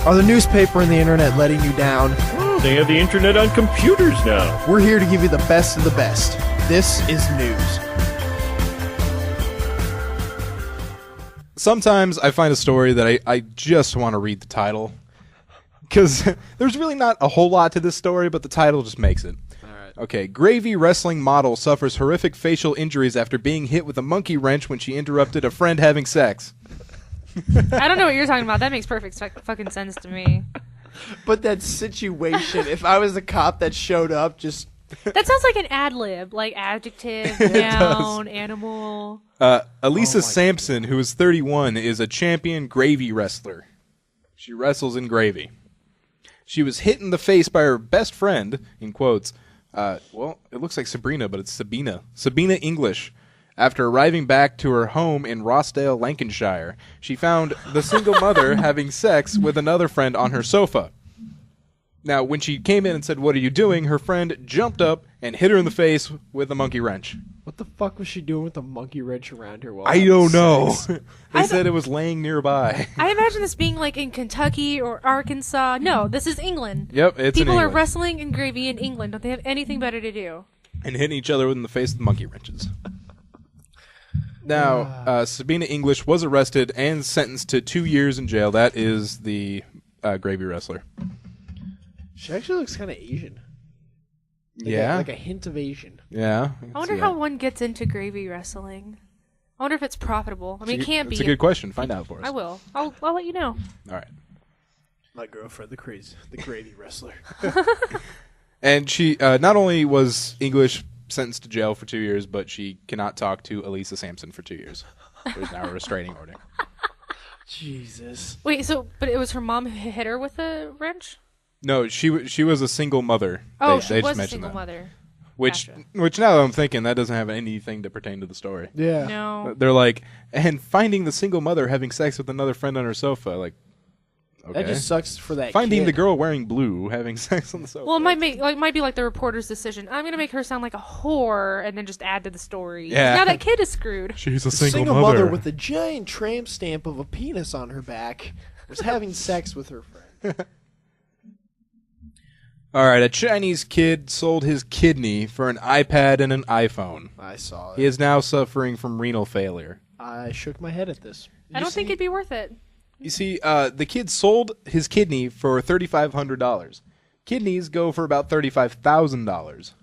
Are the newspaper and the internet letting you down? Oh, they have the internet on computers now. We're here to give you the best of the best. This is news. Sometimes I find a story that I just want to read the title. Because there's really not a whole lot to this story, but the title just makes it. Okay, Gravy wrestling model suffers horrific facial injuries after being hit with a monkey wrench when she interrupted a friend having sex. I don't know what you're talking about. That makes perfect fucking sense to me. But that situation, if I was the cop that showed up, just... That sounds like an ad-lib, like adjective, noun, animal. Elisa Sampson, who is 31, is a champion gravy wrestler. She wrestles in gravy. She was hit in the face by her best friend, in quotes. Well, it looks like Sabrina, but it's Sabina. Sabina English. After arriving back to her home in Rossdale, Lancashire, she found the single mother having sex with another friend on her sofa. Now, when she came in and said, "What are you doing?" her friend jumped up and hit her in the face with a monkey wrench. What the fuck was she doing with a monkey wrench around her? While I don't know. sex? They said it was laying nearby. I imagine this being like in Kentucky or Arkansas. No, this is England. Yep, it's People in are England. wrestling in gravy in England. Don't they have anything better to do? And hitting each other in the face with monkey wrenches. Now, Sabina English was arrested and sentenced to 2 years in jail. That is the gravy wrestler. She actually looks kind of Asian. Yeah. Like a hint of Asian. Yeah. I wonder how one gets into gravy wrestling. I wonder if it's profitable. I mean, it can't be. It's a good question. Find out for us. I will. I'll let you know. All right. My girlfriend, the gravy wrestler. And she not only was English sentenced to jail for 2 years, but she cannot talk to Elisa Sampson for 2 years. There's now a restraining order. Jesus. Wait, but it was her mom who hit her with a wrench? No, she was a single mother. Oh, they she just was a mentioned single that. mother. Which Gotcha. now that I'm thinking, that doesn't have anything to pertain to the story. Yeah. No. They're like, and finding the single mother having sex with another friend on her sofa, like, okay. That just sucks for that Finding kid. the girl wearing blue having sex on the sofa. Well, it might be like the reporter's decision. I'm going to make her sound like a whore and then just add to the story. Yeah. Now that kid is screwed. She's a Single mother with a giant tramp stamp of a penis on her back was having sex with her friend. All right, a Chinese kid sold his kidney for an iPad and an iPhone. I saw it. He is now suffering from renal failure. I shook my head at this. I don't think it'd be worth it. You see, the kid sold his kidney for $3,500. Kidneys go for about $35,000.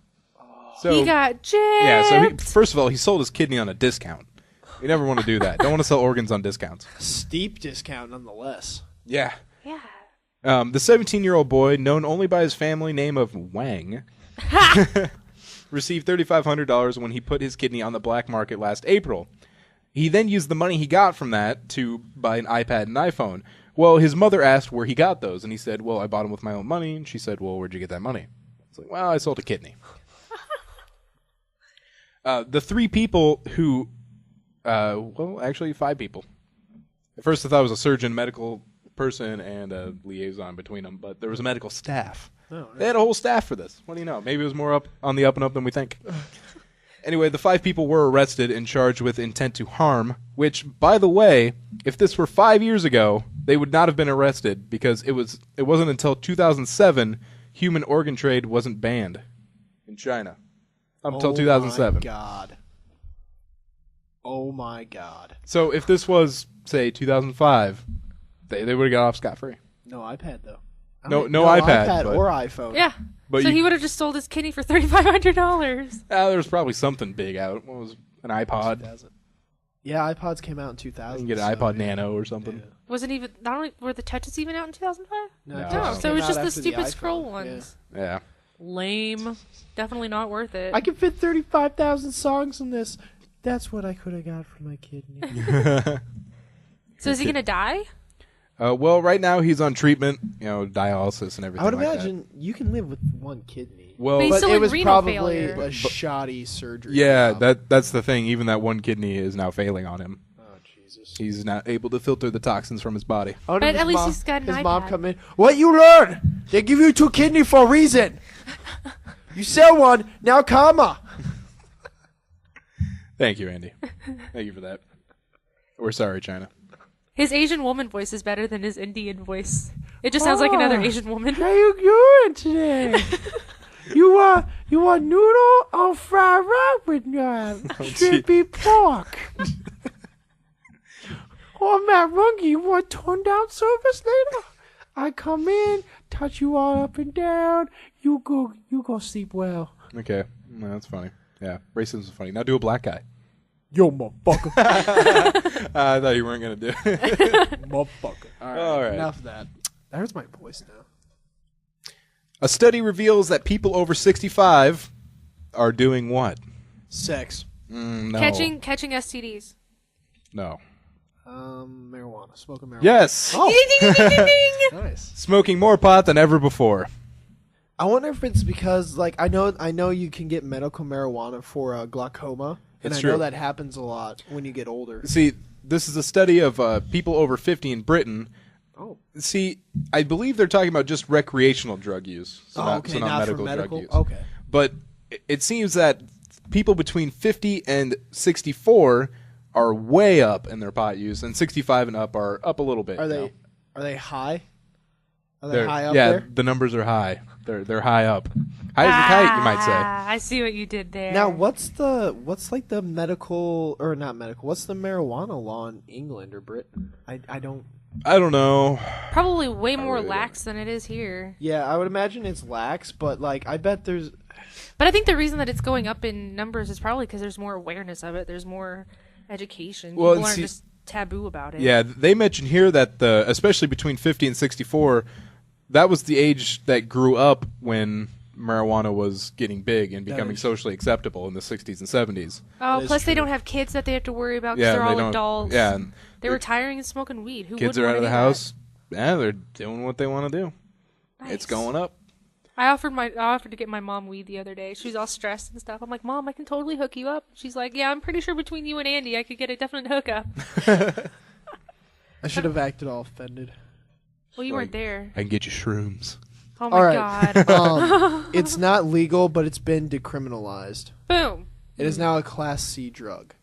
So He got gypped. yeah. So first of all, he sold his kidney on a discount. You never want to do that. Don't want to sell organs on discounts. Steep discount, nonetheless. Yeah. Yeah. The 17-year-old boy, known only by his family name of Wang, received $3,500 when he put his kidney on the black market last April. He then used the money he got from that to buy an iPad and iPhone. Well, his mother asked where he got those, and he said, well, I bought them with my own money. And she said, well, where'd you get that money? It's like, well, I sold a kidney. The three people who, well, actually 5 people. At first I thought it was a surgeon, medical person, and a liaison between them, but there was a medical staff. Oh, They had a whole staff for this. What do you know? Maybe it was more up on the up and up than we think. Anyway, the 5 people were arrested and charged with intent to harm, which, by the way, if this were 5 years ago, they would not have been arrested because it wasn't until 2007 human organ trade wasn't banned in China. until 2007. Oh my god. So if this was, say, 2005, they would have got off scot-free. No iPad, though. No iPad or iPhone. Yeah. But so he would have just sold his kidney for $3,500. There was probably something big out. What was an iPod? 2000. Yeah, iPods came out in 2000. You can get an iPod Nano or something. Yeah. Wasn't even, not only were the touches even out in 2005? No, No. So it was came just out the after stupid iPhone. scroll ones. Yeah. Lame. Definitely not worth it. I can fit 35,000 songs in this. That's what I could have got for my kidney. So is he going to die? Well, right now he's on treatment, dialysis and everything. I would like imagine you can live with one kidney. Well, But he's But still it in was renal probably failure. a shoddy surgery. yeah, job. that's the thing. Even that one kidney is now failing on him. Oh, Jesus. He's not able to filter the toxins from his body. Oh, But his at least mom- he's got an his iPad. mom come in. What you learn? They give you 2 kidney for a reason. You sell one, now karma. Thank you, Andy. Thank you for that. We're sorry, China. His Asian woman voice is better than his Indian voice. It just sounds like another Asian woman. How you doing today? you want noodle or fried rice with shrimpy pork? Oh, Matt Runge, you want toned down service later? I come in, touch you all up and down. You go sleep well. Okay, no, that's funny. Yeah, racism is funny. Now do a black guy. Yo, motherfucker. I thought you weren't gonna do it. Motherfucker. All right. Enough of that. That hurts my voice now. A study reveals that people over 65 are doing what? Sex. No. Catching STDs. No. Marijuana. Smoking marijuana. Yes. Oh, Ding, ding, ding, ding, ding. nice. Smoking more pot than ever before. I wonder if it's because, like, I know you can get medical marijuana for glaucoma, and It's I true. know that happens a lot when you get older. See, this is a study of people over 50 in Britain. Oh, See, I believe they're talking about just recreational drug use, so okay, so not medical for medical. drug use. Okay, But it seems that people between 50 and 64 are way up in their pot use, and 65 and up are up a little bit. are you know? they high? Are they They're- high up yeah, there? the numbers are high. They're high up. High as a kite, you might say. I see what you did there. Now, what's like the medical or not medical? What's the marijuana law in England or Britain? I don't. I don't know. Probably way more really lax than it is here. Yeah, I would imagine it's lax, but like I bet there's. But I think the reason that it's going up in numbers is probably because there's more awareness of it. There's more education. Well, People aren't see- just taboo about it. Yeah, they mention here that especially between 50 and 64, that was the age that grew up when marijuana was getting big and becoming is- socially acceptable in the 60s and 70s. Oh, That is plus they true. don't have kids that they have to worry about because Yeah, they're they all don't- adults. yeah, and They're retiring and smoking weed. Who Kids wouldn't are out of wanna the do that? house. Yeah, they're doing what they want to do. Nice. It's going up. I offered to get my mom weed the other day. She was all stressed and stuff. I'm like, Mom, I can totally hook you up. She's like, Yeah, I'm pretty sure between you and Andy, I could get a definite hookup. I should have acted all offended. Well, you Like- weren't there. I can get you shrooms. Oh my All right. god. It's not legal, but it's been decriminalized. Boom. It is now a Class C drug.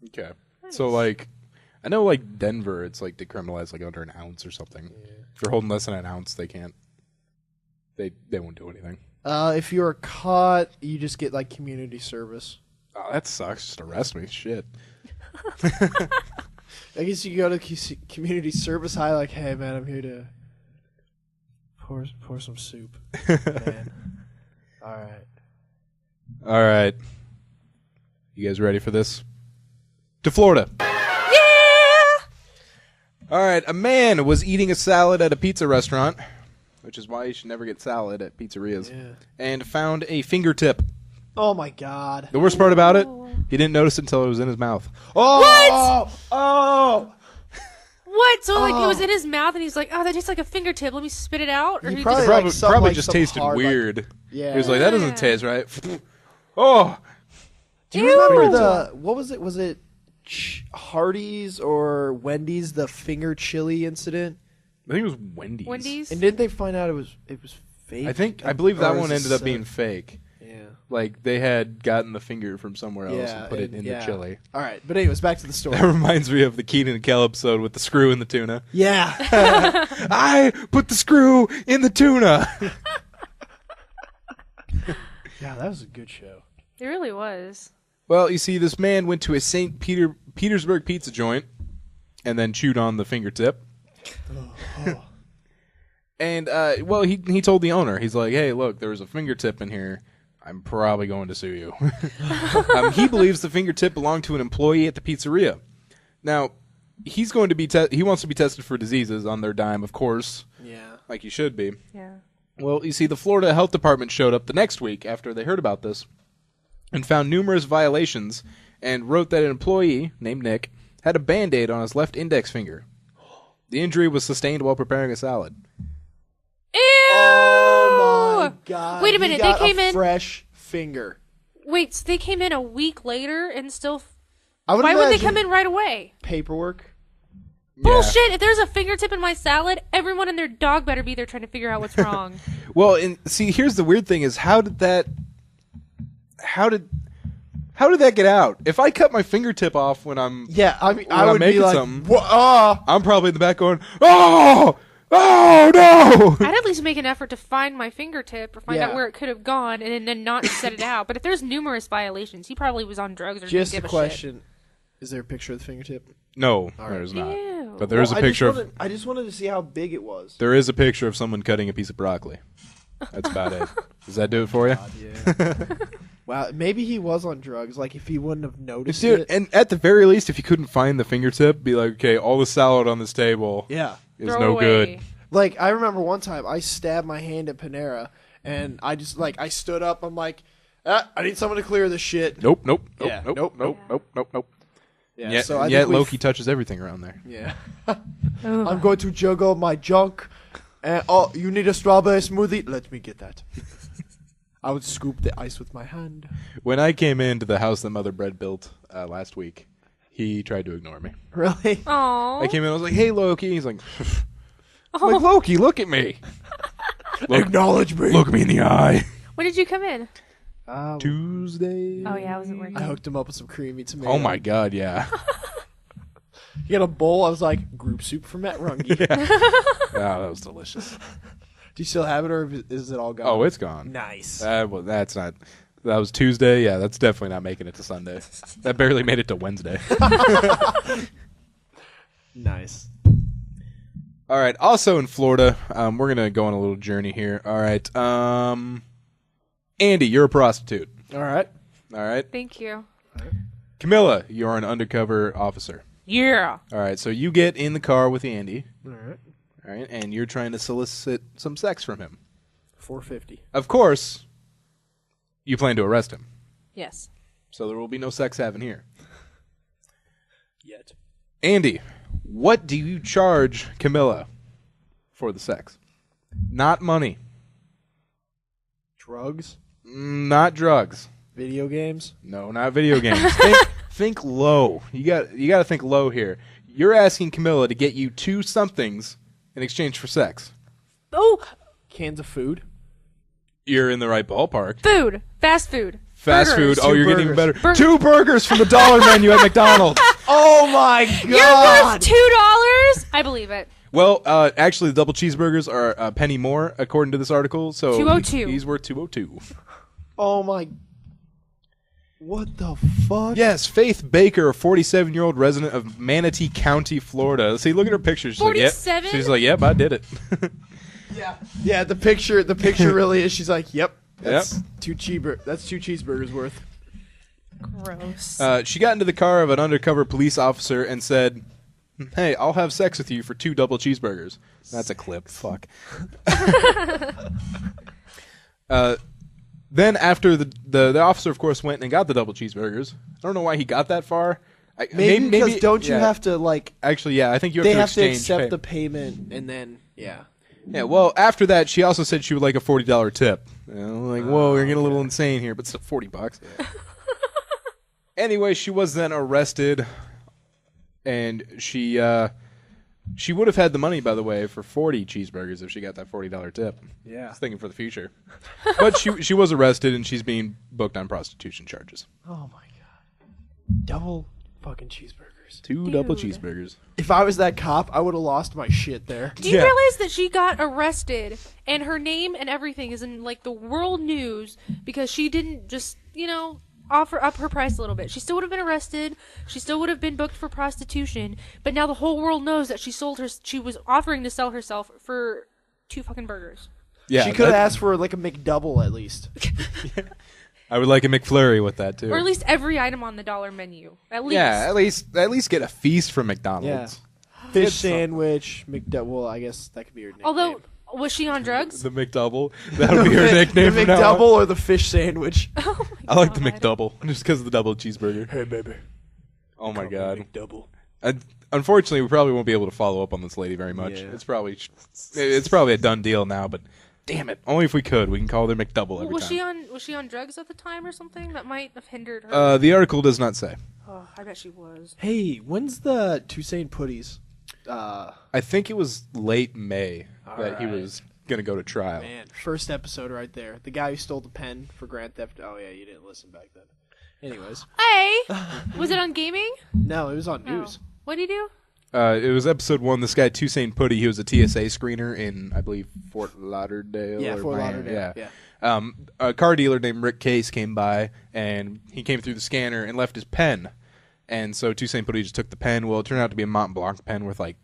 Okay. So, like, I know, like, Denver, it's, like, decriminalized, like, under an ounce or something. If you're holding less than an ounce, they can't. They won't do anything. If you're caught, you just get like community service. Oh, that sucks. Just arrest me. Shit. I guess you go to community service high, like, hey man, I'm here to pour some soup. Man. All right. All right. You guys ready for this? To Florida. Yeah. All right. A man was eating a salad at a pizza restaurant, which is why you should never get salad at pizzerias, Yeah. and found a fingertip. Oh my god. The worst part about it, he didn't notice it until it was in his mouth. Oh! Oh! What? So like it was in his mouth, and he's like, "Oh, that tastes like a fingertip. Let me spit it out." Or He he probably- just like Probably, some- probably like just some tasted hard, like- weird. Yeah. He was like, that doesn't Yeah. taste right. Oh. Do you remember what was it? Was it Hardee's or Wendy's, the finger chili incident? I think it was Wendy's. Wendy's. And didn't they find out it was fake? I believe that Or is one it ended up so- being fake. Yeah. Like they had gotten the finger from somewhere else Yeah, and put it in the chili. All right, but anyways, back to the story. That reminds me of the Keenan and Kel episode with the screw in the tuna. Yeah. I put the screw in the tuna. Yeah, that was a good show. It really was. Well, you see, this man went to a Petersburg pizza joint and then chewed on the fingertip. And, well, he told the owner, he's like, hey, look, there's a fingertip in here. I'm probably going to sue you. He believes the fingertip belonged to an employee at the pizzeria. Now, he's going to be he wants to be tested for diseases on their dime, of course. Yeah. Like he should be. Yeah. Well, you see, the Florida Health Department showed up the next week after they heard about this and found numerous violations and wrote that an employee named Nick had a Band-Aid on his left index finger. The injury was sustained while preparing a salad. Ew! Oh my god. Wait a minute, He got they came a in. fresh finger. Wait, so they came in a week later and still. I would Why would they imagine come in right away? paperwork. Bullshit! If there's a fingertip in my salad, everyone and their dog better be there trying to figure out what's wrong. Well, and see, here's the weird thing: is how did that get out? If I cut my fingertip off when I'm I mean, when I I'm would be making like, something, "Wha- I'm probably in the back going, oh no! I'd at least make an effort to find my fingertip or find Yeah. out where it could have gone and then not set it out. But if there's numerous violations, he probably was on drugs or Just didn't a give question. Is there a picture of the fingertip? No, there's not. Ew. But there is Well, a picture of I just wanted to see how big it was. there is a picture of someone cutting a piece of broccoli. That's about it. Does that do it for you? Yeah. Wow, maybe he was on drugs. Like, if he wouldn't have noticed Dude, it. and at the very least, if you couldn't find the fingertip, be like, okay, all the salad on this table Yeah. is Throw no away. good. Like, I remember one time I stabbed my hand at Panera, and I just, like, I stood up. I'm like, I need someone to clear this shit. Nope. Yeah, Nope. Yeah, Yet, so I yet think we've- Loki touches everything around there. Yeah. I'm going to juggle my junk. And, oh, you need a strawberry smoothie? Let me get that. I would scoop the ice with my hand. When I came into the house that Mother Bread built last week, he tried to ignore me. Really? Aww. I came in, I was like, hey, Loki. He's like, I'm like, Loki, look at me. Acknowledge me. Look me in the eye. When did you come in? Tuesday. Oh, yeah, I wasn't working. I hooked him up with some creamy tomato. Oh, my God, yeah. He had a bowl. I was like, group soup for Matt Runge. Oh, that was delicious. Do you still have it, or is it all gone? Oh, it's gone. Nice. Well, that's not. That was Tuesday. Yeah, that's definitely not making it to Sunday. That barely made it to Wednesday. Nice. All right. Also in Florida, we're gonna go on a little journey here. All right. Andy, you're a prostitute. All right. All right. Thank you. Camilla, you're an undercover officer. Yeah. All right. So you get in the car with Andy. All right. All right, and you're trying to solicit some sex from him. $4.50. Of course, you plan to arrest him. Yes. So there will be no sex having here. Yet. Andy, what do you charge Camilla for the sex? Not money. Drugs? Not drugs. Video games? No, not video games. think low. You got to think low here. You're asking Camilla to get you two somethings in exchange for sex. Oh, Cans of food? You're in the right ballpark. food. Fast food. Fast Burgers. food. Oh, you're getting even better. Burgers. 2 burgers from the dollar menu at McDonald's. Oh my You're god! worth $2? I believe it. Well, actually, the double cheeseburgers are a penny more, according to this article. So $2.02. He's worth $2.02. Oh my... What the fuck? Yes, Faith Baker, a 47-year-old resident of Manatee County, Florida. See, look at her picture. She's 47? Like, yep. She's like, yep, I did it. Yeah, the picture really is, she's like, yep. That's Yep. two cheeseburgers worth. Gross. She got into the car of an undercover police officer and said, hey, I'll have sex with you for 2 double cheeseburgers. That's a clip. Fuck. Then after the officer, of course, went and got the double cheeseburgers. I don't know why he got that far. Maybe because don't you have to, like... Actually, yeah, I think you have They to have to exchange accept pay- the payment, and then, yeah. Yeah, well, after that, she also said she would like a $40 tip. Like, whoa, you're getting a little insane here, but still $40. Yeah. Anyway, she was then arrested, and she would have had the money, by the way, for 40 cheeseburgers if she got that $40 tip. Yeah. I was thinking for the future. But she was arrested, and she's being booked on prostitution charges. Oh my god. Double fucking cheeseburgers. 2 double cheeseburgers. If I was that cop, I would have lost my shit there. Do you Yeah. realize that she got arrested and her name and everything is in like the world news because she didn't just, offer up her price a little bit. She still would have been arrested. She still would have been booked for prostitution. But now the whole world knows that she was offering to sell herself for 2 fucking burgers. Yeah, she could have asked for like a McDouble at least. I would like a McFlurry with that too. Or at least every item on the dollar menu. At least. Yeah, at least get a feast from McDonald's. Yeah. Fish sandwich, McDouble. Well, I guess that could be your nickname. Although, was she on drugs? The McDouble. That would be her nickname. The from now on. McDouble or the fish sandwich. Oh my I like the God. McDouble just because of the double cheeseburger. Hey, baby. Oh my God. McDouble. Unfortunately, we probably won't be able to follow up on this lady very much. Yeah. It's probably a done deal now. But damn it, only if we could. We can call her McDouble every time. Was she on drugs at the time or something that might have hindered her? The article does not say. Oh, I bet she was. Hey, when's the Toussaint Putties? I think it was late May that he right. was gonna go to trial. Man, first episode right there. The guy who stole the pen for Grand Theft. Oh yeah, you didn't listen back then. Anyways, Hey, was it on gaming? no, it was on No. news. What did he do? It was episode 1. This guy Toussaint Putty, he was a TSA screener in, I believe, Fort Lauderdale. Yeah, or Fort Miami. Lauderdale. Yeah. A car dealer named Rick Case came by, and he came through the scanner and left his pen. And so Toussaint Putty just took the pen. Well, it turned out to be a Mont Blanc pen worth like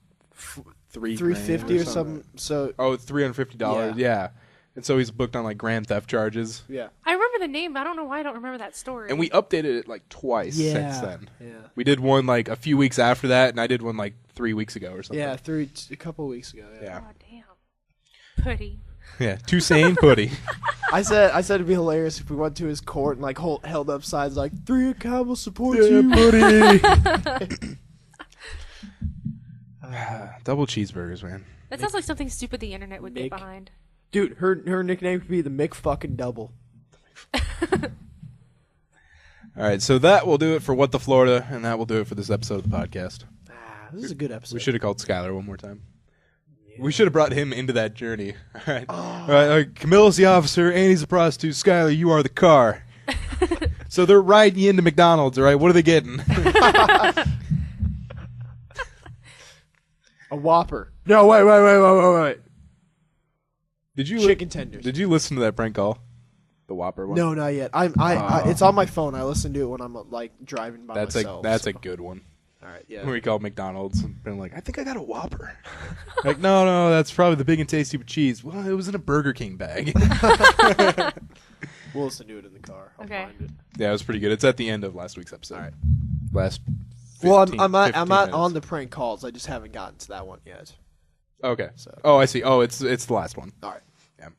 $350 or something. So Oh, $350. Yeah. And so he's booked on like grand theft charges. yeah, I remember the name, but I don't know why I don't remember that story. And we updated it like twice since Yeah. then. Yeah. We did one like a few weeks after that, and I did one like 3 weeks ago or something. yeah, a couple weeks ago. Yeah. Oh, damn. Putty. Yeah. Toussaint Putty. I said it'd be hilarious if we went to his court and like held up signs like 3 Cabo support you. Double cheeseburgers, man. That sounds like something stupid the internet would get Mick. behind. Dude, her nickname could be the Mick fucking Double. All right, so that will do it for What the Florida, and that will do it for this episode of the podcast. This is a good episode. We should have called Skyler one more time. We should have brought him into that journey. All right. All right, Camilla's the officer, Annie's the prostitute, Skyler, you are the car. So they're riding you into McDonald's, all right? What are they getting? A Whopper. No, wait. Did you Chicken tenders. Did you listen to that prank call? The Whopper one? No, not yet. I it's on my phone. I listen to it when I'm like driving by myself. That's so. a good one. All right, yeah. When we called McDonald's and been like, I think I got a Whopper. Like, no, that's probably the big and tasty with cheese. Well, it was in a Burger King bag. We'll listen to it in the car. I'll Okay. find it. Yeah, it was pretty good. It's at the end of last week's episode. All right. Last 15, Well, I'm not 15 on minutes. the prank calls. I just haven't gotten to that one yet. Okay. So. Oh, I see. Oh, it's the last one. All right. Yeah.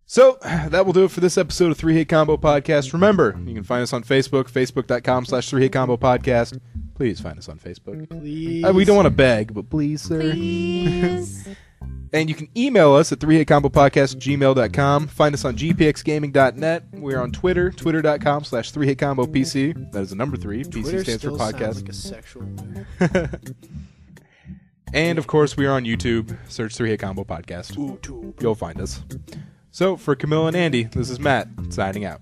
So that will do it for this episode of 3 Hit Combo Podcast. Remember, you can find us on Facebook, facebook.com/3 Hit Combo Podcast. Please find us on Facebook. Please. We don't want to beg, but please, sir. Please. And you can email us at 3hitcombopodcast@gmail.com. Find us on gpxgaming.net. We're on Twitter, twitter.com/3hitcombopc. That is the number 3. PC Twitter stands for still sounds podcast. like a sexual move. And, of course, we are on YouTube. Search 3 Hit Combo Podcast. You'll find us. So, for Camilla and Andy, this is Matt, signing out.